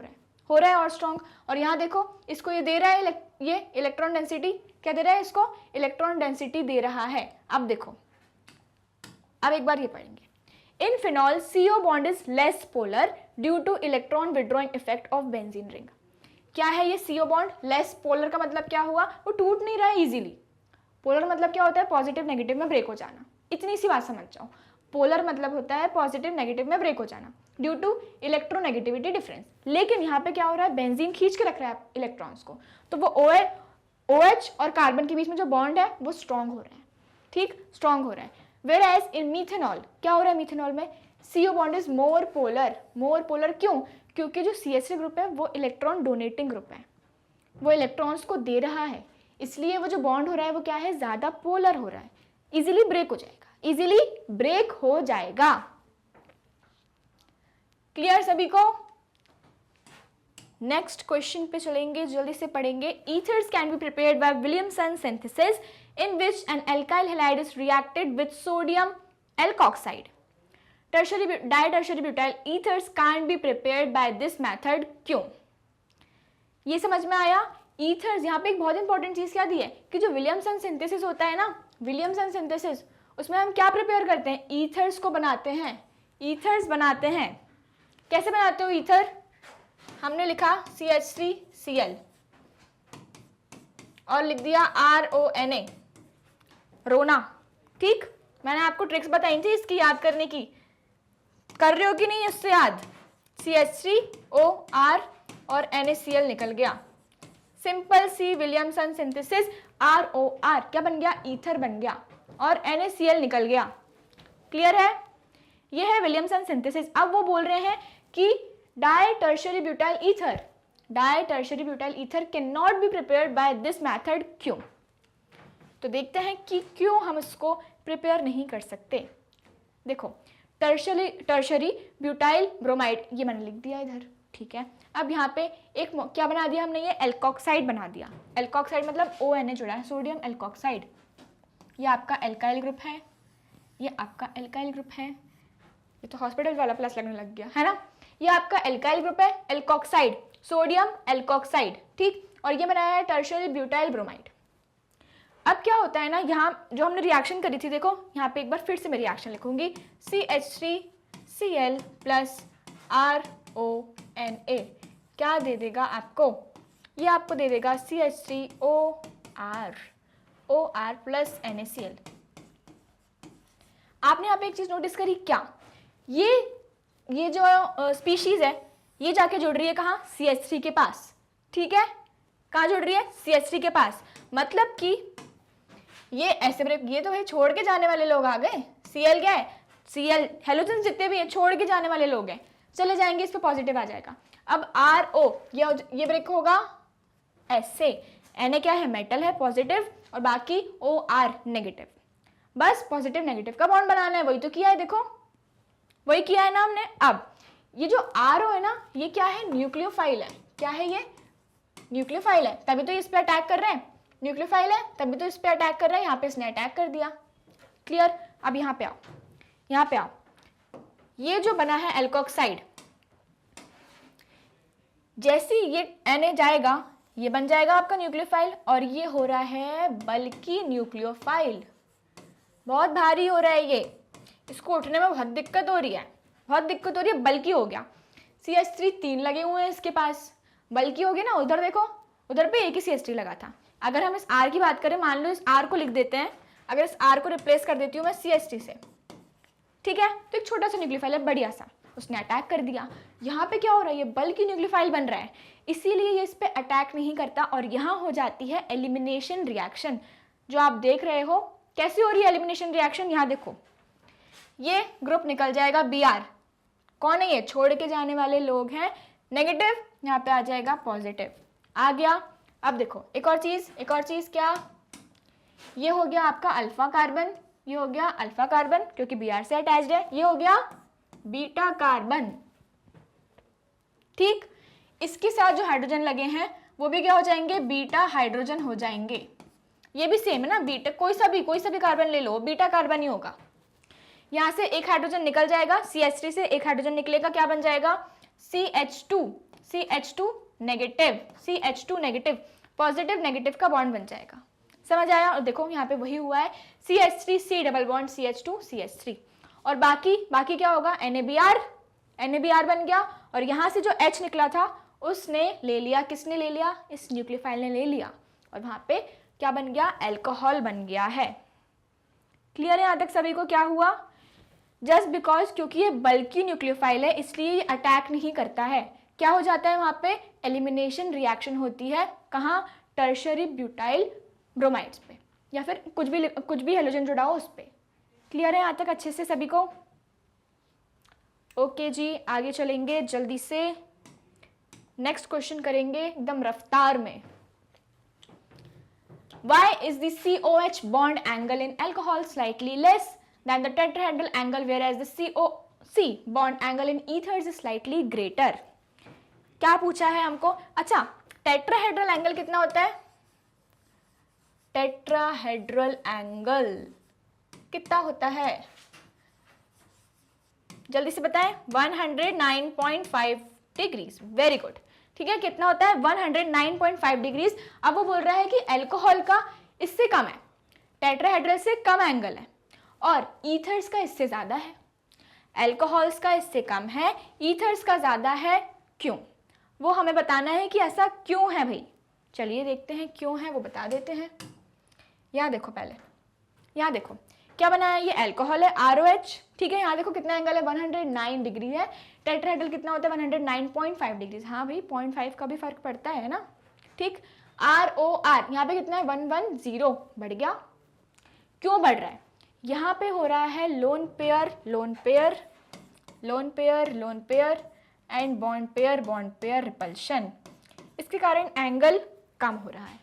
रहा है और स्ट्रॉन्ग। और यहाँ देखो इसको ये दे रहा है, ये इलेक्ट्रॉन डेंसिटी क्या दे रहा है? इसको इलेक्ट्रॉन डेंसिटी दे रहा है। अब देखो, अब एक बार ये पढ़ेंगे। In phenol, CO bond is less polar due to electron withdrawing effect of benzene ring. क्या है ये CO bond? Less polar का मतलब क्या हुआ? वो टूट नहीं रहा है easily. पोलर मतलब क्या होता है? पॉजिटिव नेगेटिव में ब्रेक हो जाना। इतनी सी बात समझ जाओ। पोलर मतलब होता है पॉजिटिव नेगेटिव में ब्रेक हो जाना ड्यू टू इलेक्ट्रोनेगेटिविटी डिफरेंस। लेकिन यहाँ पे क्या हो रहा है? बेंजीन खींच के रख रहा है इलेक्ट्रॉन्स को, तो वो OH और कार्बन के बीच में जो बॉन्ड है वो स्ट्रॉन्ग हो रहा है। ठीक, स्ट्रॉन्ग हो रहा है। Whereas in methanol क्या हो रहा है? मिथेनॉल में CO bond is more polar। क्यों? क्योंकि जो CH3 ग्रुप है वो इलेक्ट्रॉन डोनेटिंग ग्रुप है, वो इलेक्ट्रॉन्स को दे रहा है। इसलिए वो जो बॉन्ड हो रहा है वो क्या है, ज्यादा पोलर हो रहा है, इजीली ब्रेक हो जाएगा, इजीली ब्रेक हो जाएगा। क्लियर सभी को? नेक्स्ट क्वेश्चन पे चलेंगे, जल्दी से पढ़ेंगे। Ethers can be prepared bye Williamson synthesis in which an alkyl halide is reacted with sodium alkoxide. Ditertiary butyl ethers can't be prepared by this method. क्यों? ये समझ में आया? ईथर्स, यहाँ पे एक बहुत इंपॉर्टेंट चीज क्या दी है कि जो विलियमसन सिंथेसिस होता है ना, विलियमसन सिंथेसिस, उसमें हम क्या प्रिपेयर करते हैं, ईथर्स को बनाते हैं, ईथर्स बनाते हैं। कैसे बनाते हो ईथर? हमने लिखा CH3Cl और लिख दिया RONA, रोना। ठीक, मैंने आपको ट्रिक्स बताई थी इसकी याद करने की, कर रहे हो कि नहीं उससे याद? CH3OR और NaCl निकल गया, सिंपल सी विलियमसन सिंथेसिस, ROR क्या बन गया, ईथर बन गया, और NaCl निकल गया। क्लियर है? ये है विलियमसन सिंथेसिस। अब वो बोल रहे हैं कि ditertiary butyl ether, ditertiary butyl ether can not be prepared by this method. क्यों? तो देखते हैं कि क्यों हम इसको प्रिपेयर नहीं कर सकते। देखो, टर्शरी ब्यूटाइल ब्रोमाइड, ये मैंने लिख दिया इधर, ठीक है। अब यहाँ पे एक क्या बना दिया हमने, ये एल्कोक्साइड बना दिया। एल्कोक्साइड मतलब ONA जुड़ा है, सोडियम एल्कोक्साइड। ये आपका एल्काइल ग्रुप है, ये आपका एल्काइल ग्रुप है, ये तो हॉस्पिटल वाला प्लस लगने लग गया है ना। ये आपका एल्काइल ग्रुप है, एल्कोक्साइड, सोडियम एल्कोक्साइड, ठीक। और ये बनाया है टर्शरी ब्यूटाइल ब्रोमाइड। अब क्या होता है ना, यहाँ जो हमने रिएक्शन करी थी, देखो यहाँ पे एक बार फिर से मैं रिएक्शन लिखूंगी, CH3Cl प्लस RONA क्या दे देगा आपको, ये आपको दे देगा CH3OR प्लस NaCl। आपने यहाँ पे एक चीज नोटिस करी क्या, ये जो स्पीशीज है ये जाके जुड़ रही है कहाँ, CH3 के पास, ठीक है। कहाँ जुड़ रही है, CH3 के पास। मतलब कि ये ऐसे ब्रेक, ये तो भाई छोड़ के जाने वाले लोग आ गए। Cl क्या है, Cl हेलोजन जितने भी हैं छोड़ के जाने वाले लोग हैं, चले जाएंगे, इस पे पॉजिटिव आ जाएगा। अब RO ये ब्रेक होगा ऐसे, Na क्या है, मेटल है, पॉजिटिव, और बाकी OR नेगेटिव। बस पॉजिटिव नेगेटिव का बॉन्ड बनाना है, वही तो किया है, देखो वही किया है ना हमने। अब ये जो RO है ना, ये क्या है, न्यूक्लियोफाइल है। क्या है ये, न्यूक्लियोफाइल है, तभी तो इस पे अटैक कर रहे हैं, न्यूक्लियोफाइल है तभी तो इस पे अटैक कर रहे हैं, यहाँ पे इसने अटैक कर दिया। क्लियर? अब यहाँ पे आओ, यहाँ पे आओ, ये जो बना है एल्कोक्साइड, जैसे ये Na जाएगा ये बन जाएगा आपका न्यूक्लियोफाइल, और ये हो रहा है बल्कि न्यूक्लियोफाइल, बहुत भारी हो रहा है ये, इसको उठने में बहुत दिक्कत हो रही है, बहुत दिक्कत हो रही है, बल्कि हो गया। CH3 3 लगे हुए हैं इसके पास, बल्कि हो गया ना। उधर देखो, उधर पे एक ही CH3 लगा था। अगर हम इस R की बात करें, मान लो इस R को लिख देते हैं, अगर इस R को रिप्लेस कर देती हूँ मैं CH3 से, ठीक है, तो एक छोटा सा न्यूक्लियोफाइल है, बढ़िया सा, उसने अटैक कर दिया। यहाँ पे क्या हो रहा है, ये बल्कि न्यूक्लियोफाइल बन रहा है, इसीलिए ये इस पे अटैक नहीं करता, और यहाँ हो जाती है एलिमिनेशन रिएक्शन, जो आप देख रहे हो। कैसी हो रही है एलिमिनेशन रिएक्शन, यहाँ देखो, ये ग्रुप निकल जाएगा Br, कौन है ये, छोड़ के जाने वाले लोग हैं, नेगेटिव, यहाँ पे आ जाएगा पॉजिटिव, आ गया। अब देखो एक और चीज क्या, ये हो गया आपका अल्फा कार्बन, ये हो गया अल्फा कार्बन क्योंकि Br से अटैच्ड है, ये हो गया बीटा कार्बन, ठीक। इसके साथ जो हाइड्रोजन लगे हैं वो भी क्या हो जाएंगे, बीटा हाइड्रोजन हो जाएंगे। ये भी सेम है ना, बीटा, कोई सा भी कार्बन ले लो, बीटा कार्बन ही होगा। यहाँ से एक हाइड्रोजन निकल जाएगा, CH3 से एक हाइड्रोजन निकलेगा, क्या बन जाएगा, CH2 नेगेटिव, पॉजिटिव नेगेटिव का बॉन्ड बन जाएगा। समझ आया? और देखो यहाँ पे वही हुआ है, CH3C double bond CH2 CH3, और बाकी क्या होगा, NaBr बन गया, और यहाँ से जो H निकला था उसने ले लिया, किसने ले लिया, इस न्यूक्लियोफाइल ने ले लिया, और वहाँ पे क्या बन गया, अल्कोहल बन गया है। क्लियर है यहाँ तक सभी को? क्या हुआ, जस्ट बिकॉज क्योंकि ये बल्कि न्यूक्लियोफाइल है इसलिए ये अटैक नहीं करता है, क्या हो जाता है वहाँ पे, एलिमिनेशन रिएक्शन होती है, कहाँ, टर्शरी ब्यूटाइल ब्रोमाइड्स पे, या फिर कुछ भी हेलोजन जुड़ा हो उस पे। क्लियर है यहाँ तक अच्छे से सभी को? ओके जी, आगे चलेंगे जल्दी से, नेक्स्ट क्वेश्चन करेंगे एकदम रफ्तार में। Why is the COH bond angle in alcohol slightly less than the tetrahedral angle, whereas the COC bond angle in ethers is slightly greater? क्या पूछा है हमको? अच्छा, टेट्राहेड्रल एंगल कितना होता है? टेट्राहेड्रल एंगल कितना होता है? जल्दी से बताएं। 109.5 डिग्रीज। Very good. ठीक है, कितना होता है? 109.5 डिग्रीज। अब वो बोल रहा है कि अल्कोहल का इससे कम है, टेट्राहेड्रल से कम एंगल है, और ईथर्स का इससे ज्यादा है। अल्कोहल्स का इससे कम है, ईथर्स का ज्यादा है। क्यों? वो हमें बताना है कि ऐसा क्यों है भाई। चलिए देखते हैं क्यों है, वो बता देते हैं। यहाँ देखो, पहले यहाँ देखो क्या बना है। ये अल्कोहल है ROH, ठीक है। यहाँ देखो कितना एंगल है, 109 डिग्री है। टेट्राहेड्रल कितना होता है? 109.5 डिग्री। हाँ भाई, 0.5 का भी फर्क पड़ता है ना, ठीक। ROR यहाँ पे कितना है? 110। बढ़ गया। क्यों बढ़ रहा है? यहाँ पे हो रहा है lone pair lone pair lone pair lone pair and bond pair repulsion. इसके कारण एंगल कम हो रहा है।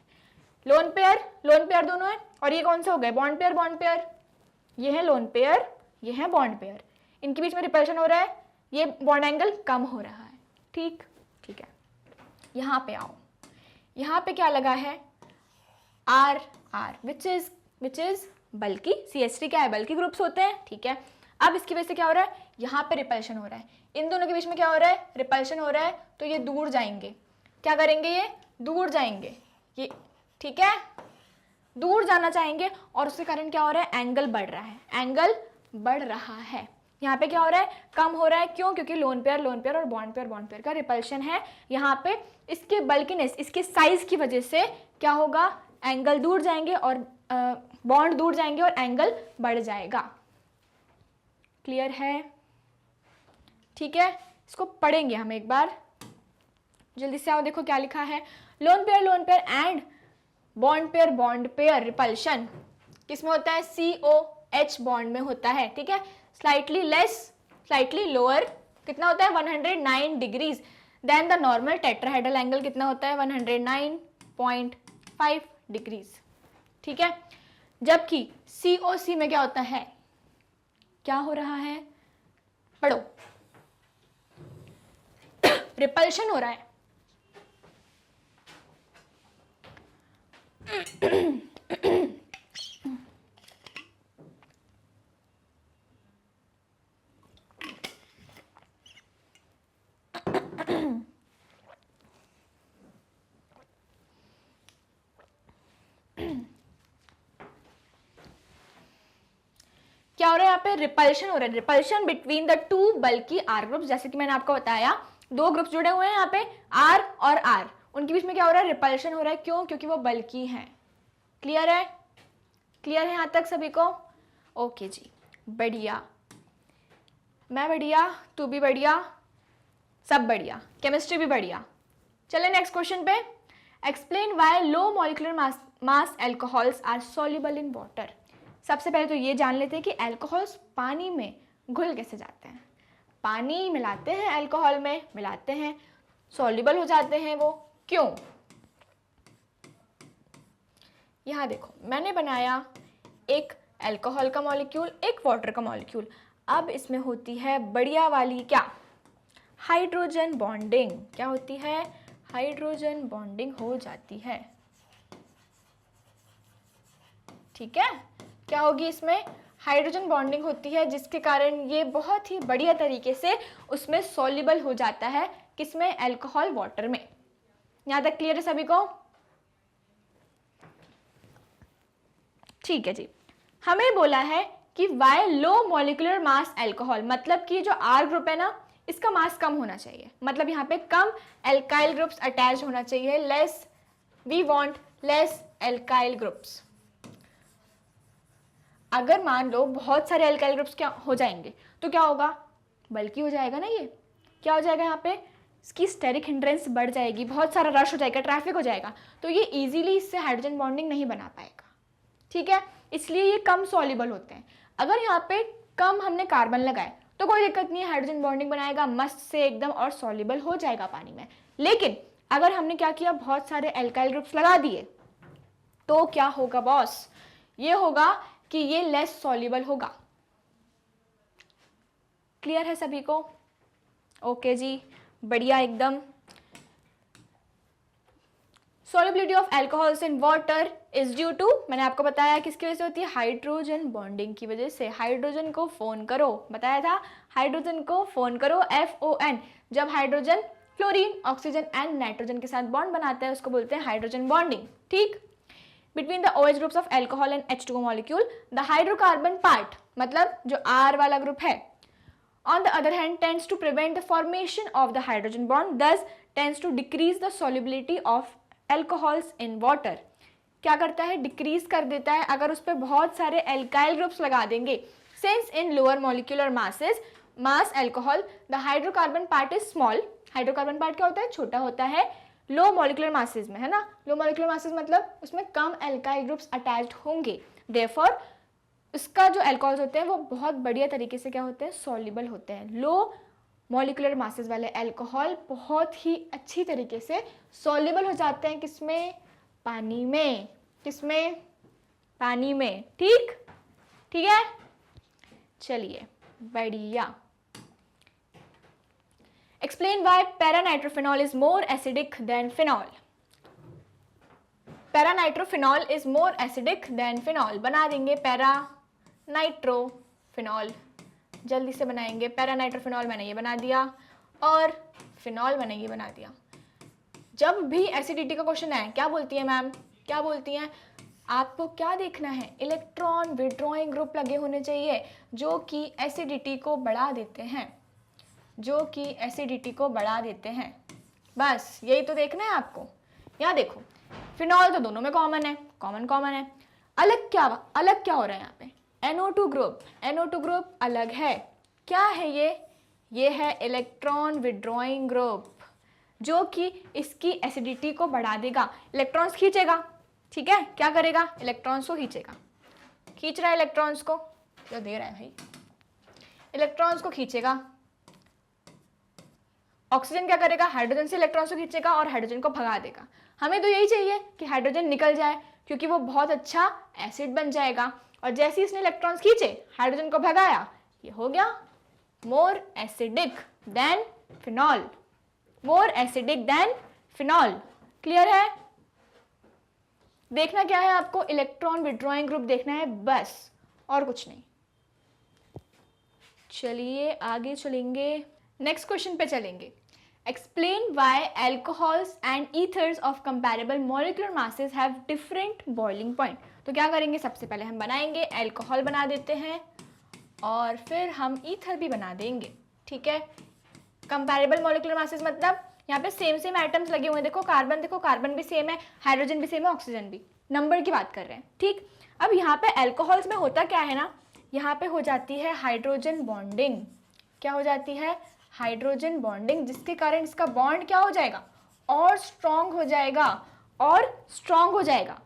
लोन पेयर दोनों है, और ये कौन सा हो गया? Bond pair. ये है लोन पेयर, ये है बॉन्ड पेयर। इनके बीच में रिपल्शन हो रहा है, ये बॉन्ड एंगल कम हो रहा है। ठीक है। यहाँ पे आओ, यहाँ पे क्या लगा है? R विच इज बल्कि। CH3 क्या है? बल्कि ग्रुप्स होते हैं, ठीक है। अब इसकी वजह से क्या हो रहा है? यहाँ पे रिपल्शन हो रहा है। इन दोनों के बीच में क्या हो रहा है? रिपल्शन हो रहा है। तो ये दूर जाएंगे। क्या करेंगे? ये दूर जाएंगे, ये, ठीक है, दूर जाना चाहेंगे, और उसके कारण क्या हो रहा है? एंगल बढ़ रहा है। एंगल बढ़ रहा है। यहाँ पे क्या हो रहा है? कम हो रहा है। क्यों? क्योंकि लोन पेयर और बॉन्ड पेयर का रिपल्शन है। यहाँ पे इसके बल्किनेस, इसके साइज की वजह से क्या होगा? एंगल दूर जाएंगे, और बॉन्ड दूर जाएंगे, और एंगल बढ़ जाएगा। क्लियर है? ठीक है, इसको पढ़ेंगे हम एक बार। जल्दी से आओ, देखो क्या लिखा है। Lone pair and bond pair repulsion किसमें होता है? COH बॉन्ड में होता है, ठीक है। स्लाइटली लेस, स्लाइटली लोअर, कितना होता है? 109 degrees than the normal tetrahedral angle कितना होता है? 109.5 डिग्रीज, ठीक है। जबकि COC में क्या होता है? क्या हो रहा है? पढ़ो। रिपल्शन हो रहा है। क्या हो रहा है? यहाँ पे रिपल्शन हो रहा है। रिपल्शन बिटवीन द टू बल्कि R ग्रुप्स। जैसे कि मैंने आपको बताया, दो ग्रुप्स जुड़े हुए हैं यहाँ पे, R और R, उनके बीच में क्या हो रहा है? रिपल्शन हो रहा है। क्यों? क्योंकि वो बल्कि हैं। क्लियर है? क्लियर है यहाँ तक सभी को? ओके जी, बढ़िया। मैं बढ़िया, तू भी बढ़िया, सब बढ़िया, केमिस्ट्री भी बढ़िया। चले नेक्स्ट क्वेश्चन पे। Explain why low molecular mass alcohols are soluble in water. सबसे पहले तो ये जान लेते हैं कि अल्कोहल्स पानी में घुल कैसे जाते हैं। पानी मिलाते हैं अल्कोहल में, मिलाते हैं, सॉल्युबल हो जाते हैं वो। क्यों? यहाँ देखो, मैंने बनाया एक अल्कोहल का मॉलिक्यूल, एक वाटर का मॉलिक्यूल। अब इसमें होती है बढ़िया वाली क्या? Hydrogen bonding. क्या होती है? हाइड्रोजन बॉन्डिंग हो जाती है, ठीक है। क्या होगी इसमें? हाइड्रोजन बॉन्डिंग होती है, जिसके कारण ये बहुत ही बढ़िया तरीके से उसमें सॉल्युबल हो जाता है। किसमें? अल्कोहल वाटर में। यहां तक क्लियर है सभी को? ठीक है जी। हमें बोला है कि why low molecular mass alcohol, मतलब कि जो R ग्रुप है ना, इसका मास कम होना चाहिए। मतलब यहाँ पे कम एल्काइल ग्रुप्स अटैच होना चाहिए। Less, we want less alkyl groups. अगर मान लो बहुत सारे एल्काइल ग्रुप्स क्या हो जाएंगे तो क्या होगा? बल्कि हो जाएगा ना। ये क्या हो जाएगा? यहाँ पे इसकी स्टेरिक हिंड्रेंस बढ़ जाएगी, बहुत सारा रश हो जाएगा, ट्रैफिक हो जाएगा, तो ये इजीली इससे हाइड्रोजन बॉन्डिंग नहीं बना पाएगा, ठीक है। इसलिए ये कम सॉल्युबल होते हैं। अगर यहाँ पे कम हमने कार्बन लगाए तो कोई दिक्कत नहीं है, हाइड्रोजन बॉन्डिंग बनाएगा मस्त से एकदम, और सॉल्युबल हो जाएगा पानी में। लेकिन अगर हमने क्या किया, बहुत सारे एल्काइल ग्रुप्स लगा दिए, तो क्या होगा बॉस? ये होगा कि ये लेस सॉल्युबल होगा। क्लियर है सभी को? ओके जी, बढ़िया एकदम। solubility of alcohols in water is due to, मैंने आपको बताया किसकी वजह से होती है? हाइड्रोजन बॉन्डिंग की वजह से। हाइड्रोजन को फोन करो, बताया था, हाइड्रोजन को फोन करो, FON। जब hydrogen fluorine, oxygen and nitrogen के साथ बॉन्ड बनाता है उसको बोलते हैं हाइड्रोजन बॉन्डिंग। ठीक। Between the OH groups of alcohol and H2O molecule the hydrocarbon part, मतलब जो R वाला ग्रुप है, on the other hand tends to prevent the formation of the hydrogen bond, thus tends to decrease the solubility of alcohols in water। क्या करता है? Decrease कर देता है अगर उस पर बहुत सारे एल्काइल ग्रुप्स लगा देंगे। Since in lower molecular masses mass alcohol the hydrocarbon part is small. Hydrocarbon part क्या होता है? छोटा होता है लो मॉलिक्यूलर मासेस में, है ना। लो मॉलिक्यूलर मासेस मतलब उसमें कम एल्काइल ग्रुप्स अटैच्ड होंगे, देयरफॉर इसका जो एल्कोहल्स होते हैं वो बहुत बढ़िया तरीके से क्या होते हैं? सॉल्युबल होते हैं। लो मॉलिक्यूलर मासेस वाले एल्कोहल बहुत ही अच्छी तरीके से सॉल्युबल हो जाते हैं, किसमें? पानी में। किसमें? पानी में। ठीक, ठीक है, चलिए बढ़िया। Explain why paranitrophenol is more acidic then phenol. Paranitrophenol is more acidic then phenol. बना देंगे पैरा नाइट्रोफिनॉल, जल्दी से बनाएंगे। पैरानाइट्रोफिनॉल मैंने ये बना दिया और फिनॉल मैंने ये बना दिया। जब भी एसिडिटी का क्वेश्चन आए, क्या बोलती है मैम? क्या बोलती हैं? आपको क्या देखना है? इलेक्ट्रॉन विड्रॉइंग ग्रुप लगे होने चाहिए जो कि एसिडिटी को बढ़ा देते हैं, जो कि एसिडिटी को बढ़ा देते हैं। बस यही तो देखना है आपको। यहाँ देखो, फिनॉल तो दोनों में कॉमन है, कॉमन है। अलग क्या हो रहा है यहाँ पे? NO2 group. NO2 ग्रुप अलग है। क्या है ये है इलेक्ट्रॉन विड्रॉइंग ग्रुप, जो कि इसकी एसिडिटी को बढ़ा देगा। इलेक्ट्रॉन्स खींचेगा, ठीक है, क्या करेगा? इलेक्ट्रॉन्स को खींचेगा। खींच रहा है इलेक्ट्रॉन्स को, क्या दे रहा है भाई? इलेक्ट्रॉन्स को खींचेगा। ऑक्सीजन क्या करेगा? हाइड्रोजन से इलेक्ट्रॉन्स को खींचेगा और हाइड्रोजन को भगा देगा। हमें तो यही चाहिए कि हाइड्रोजन निकल जाए, क्योंकि वो बहुत अच्छा एसिड बन जाएगा। और जैसे ही इसने इलेक्ट्रॉन्स खींचे, हाइड्रोजन को भगाया, ये हो गया more acidic then phenol. More acidic then phenol. Clear है? देखना क्या है आपको? इलेक्ट्रॉन विड्रॉइंग ग्रुप देखना है बस, और कुछ नहीं। चलिए आगे चलेंगे, नेक्स्ट क्वेश्चन पे चलेंगे। Explain why alcohols and ethers of comparable molecular masses have different boiling point. तो क्या करेंगे? सबसे पहले हम बनाएंगे एल्कोहल बना देते हैं और फिर हम ईथर भी बना देंगे, ठीक है। कंपैरेबल मॉलिक्यूलर मासेस मतलब यहाँ पे सेम एटम्स लगे हुए हैं। देखो कार्बन भी सेम है, हाइड्रोजन भी सेम है, ऑक्सीजन भी। नंबर की बात कर रहे हैं, ठीक। अब यहाँ पे एल्कोहल्स में होता क्या है ना, यहाँ पे हो जाती है हाइड्रोजन बॉन्डिंग। क्या हो जाती है? हाइड्रोजन बॉन्डिंग, जिसके कारण इसका बॉन्ड क्या हो जाएगा? और स्ट्रॉन्ग हो जाएगा, और स्ट्रॉन्ग हो जाएगा।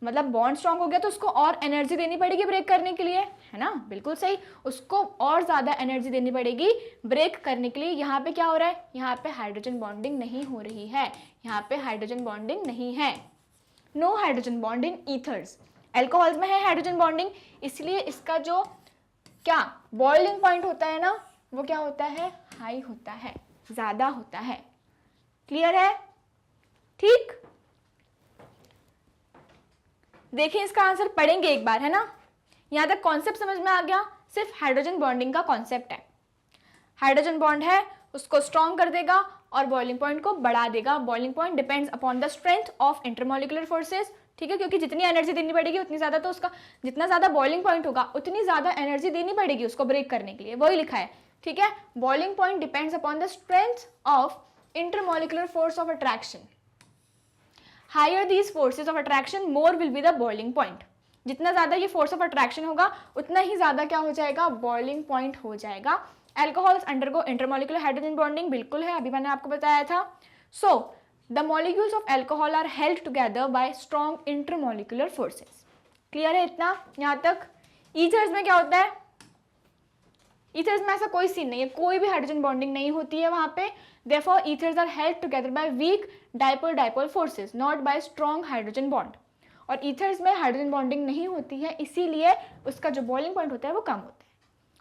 मतलब बॉन्ड स्ट्रॉन्ग हो गया तो उसको और एनर्जी देनी पड़ेगी ब्रेक करने के लिए, है ना। बिल्कुल सही, उसको और ज़्यादा एनर्जी देनी पड़ेगी ब्रेक करने के लिए। यहाँ पे क्या हो रहा है? यहाँ पे हाइड्रोजन बॉन्डिंग नहीं हो रही है, यहाँ पे हाइड्रोजन बॉन्डिंग नहीं है। No hydrogen bond in ethers. Alcohols में है हाइड्रोजन बॉन्डिंग, इसलिए इसका जो क्या बॉइलिंग पॉइंट होता है ना, वो क्या होता है? हाई होता है, ज़्यादा होता है। क्लियर है? ठीक, देखिए इसका आंसर पढ़ेंगे एक बार, है ना। यहाँ तक कॉन्सेप्ट समझ में आ गया? सिर्फ हाइड्रोजन बॉन्डिंग का कॉन्सेप्ट है। हाइड्रोजन बॉन्ड है, उसको स्ट्रॉन्ग कर देगा और बॉइलिंग पॉइंट को बढ़ा देगा। Boiling point depends upon the strength of intermolecular forces, ठीक है, क्योंकि जितनी एनर्जी देनी पड़ेगी उतनी ज़्यादा, तो उसका जितना ज़्यादा बॉइलिंग पॉइंट होगा उतनी ज़्यादा एनर्जी देनी पड़ेगी उसको ब्रेक करने के लिए, वही लिखा है, ठीक है। Boiling point depends upon the strength of intermolecular force of attraction. Higher these forces of attraction more will be the boiling point. जितना ज़्यादा ये फोर्स ऑफ अट्रैक्शन होगा उतना ही ज़्यादा क्या हो जाएगा? बॉइलिंग पॉइंट हो जाएगा। Alcohols undergo intermolecular hydrogen bonding, बिल्कुल है, अभी मैंने आपको बताया था। So the molecules of alcohol are held together by strong intermolecular forces. Clear है इतना यहाँ तक? ईथर्स में क्या होता है? ईथर्स में ऐसा कोई सीन नहीं है, कोई भी हाइड्रोजन बॉन्डिंग नहीं होती है वहां पे। Therefore, ethers are held together by weak dipole-dipole forces, not by strong hydrogen bond. और ईथर्स में हाइड्रोजन बॉन्डिंग नहीं होती है, इसीलिए उसका जो बॉइलिंग पॉइंट होता है वो कम होता है।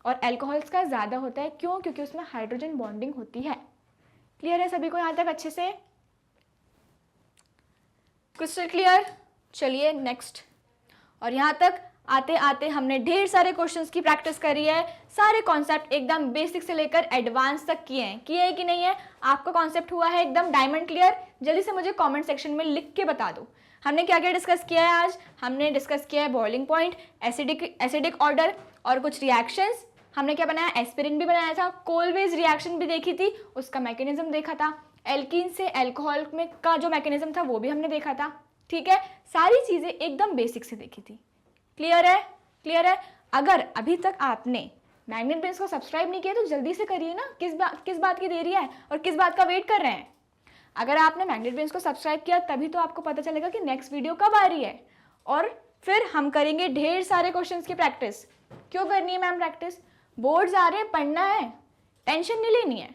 और एल्कोहल्स का ज़्यादा होता है, क्यों? क्योंकि उसमें हाइड्रोजन बॉन्डिंग होती है। क्लियर है सभी को यहाँ तक अच्छे से? Crystal clear? चलिए नेक्स्ट। और यहाँ तक आते आते हमने ढेर सारे क्वेश्चंस की प्रैक्टिस करी है, सारे कॉन्सेप्ट एकदम बेसिक से लेकर एडवांस तक किए हैं। किए है कि नहीं है? आपका कॉन्सेप्ट हुआ है एकदम डायमंड क्लियर? जल्दी से मुझे कमेंट सेक्शन में लिख के बता दो। हमने क्या क्या डिस्कस किया है आज? हमने डिस्कस किया है बॉइलिंग पॉइंट, एसिडिक ऑर्डर और कुछ रिएक्शंस। हमने क्या बनाया? एस्पिरिन भी बनाया था, कोलवेज रिएक्शन भी देखी थी, उसका मैकेनिज्म देखा था, एल्कीन से अल्कोहल में का जो मैकेनिज्म था वो भी हमने देखा था। ठीक है, सारी चीज़ें एकदम बेसिक से देखी थी। क्लियर है? क्लियर है? अगर अभी तक आपने मैग्नेट ब्रेन्स को सब्सक्राइब नहीं किया तो जल्दी से करिए ना। किस बात की देरी है और किस बात का वेट कर रहे हैं? अगर आपने मैग्नेट ब्रेन्स को सब्सक्राइब किया तभी तो आपको पता चलेगा कि नेक्स्ट वीडियो कब आ रही है, और फिर हम करेंगे ढेर सारे क्वेश्चंस की प्रैक्टिस। क्यों करनी है मैम प्रैक्टिस? बोर्ड्स आ रहे हैं, पढ़ना है, टेंशन नहीं लेनी है,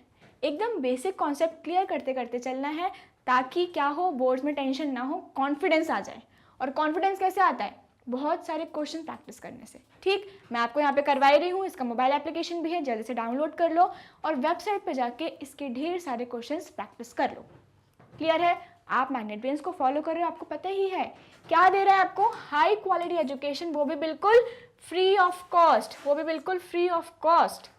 एकदम बेसिक कॉन्सेप्ट क्लियर करते करते चलना है, ताकि क्या हो, बोर्ड्स में टेंशन ना हो, कॉन्फिडेंस आ जाए। और कॉन्फिडेंस कैसे आता है? बहुत सारे क्वेश्चन प्रैक्टिस करने से। ठीक, मैं आपको यहाँ पे करवा ही रही हूँ, इसका मोबाइल एप्लीकेशन भी है, जल्दी से डाउनलोड कर लो और वेबसाइट पे जाके इसके ढेर सारे क्वेश्चंस प्रैक्टिस कर लो। क्लियर है? आप मैग्नेट ब्रेन्स को फॉलो कर रहे हो, आपको पता ही है क्या दे रहा है आपको? हाई क्वालिटी एजुकेशन, वो भी बिल्कुल फ्री ऑफ कॉस्ट, वो भी बिल्कुल फ्री ऑफ कॉस्ट।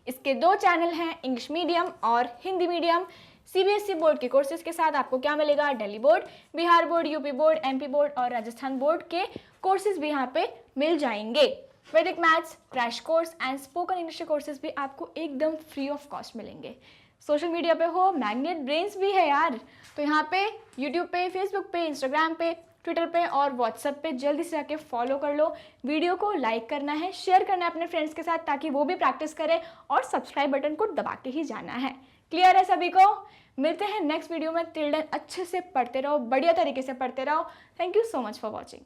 इसके 2 चैनल हैं, इंग्लिश मीडियम और हिंदी मीडियम। सीबीएसई बोर्ड के कोर्सेज के साथ आपको क्या मिलेगा? Delhi board, Bihar board, UP board, MP board और राजस्थान बोर्ड के कोर्सेज भी यहाँ पे मिल जाएंगे। वैदिक maths, crash course and spoken English के कोर्सेज भी आपको एकदम फ्री ऑफ कॉस्ट मिलेंगे। सोशल मीडिया पे हो, मैग्नेट ब्रेन्स भी है यार, तो यहाँ पे यूट्यूब पे, फेसबुक पे, इंस्टाग्राम पे, ट्विटर पे और व्हाट्सएप पे जल्दी से जाके फॉलो कर लो। वीडियो को लाइक करना है, शेयर करना है अपने फ्रेंड्स के साथ, ताकि वो भी प्रैक्टिस करें, और सब्सक्राइब बटन को दबा के ही जाना है। क्लियर है सभी को? मिलते हैं नेक्स्ट वीडियो में। टिल देन अच्छे से पढ़ते रहो, बढ़िया तरीके से पढ़ते रहो। Thank you so much for watching.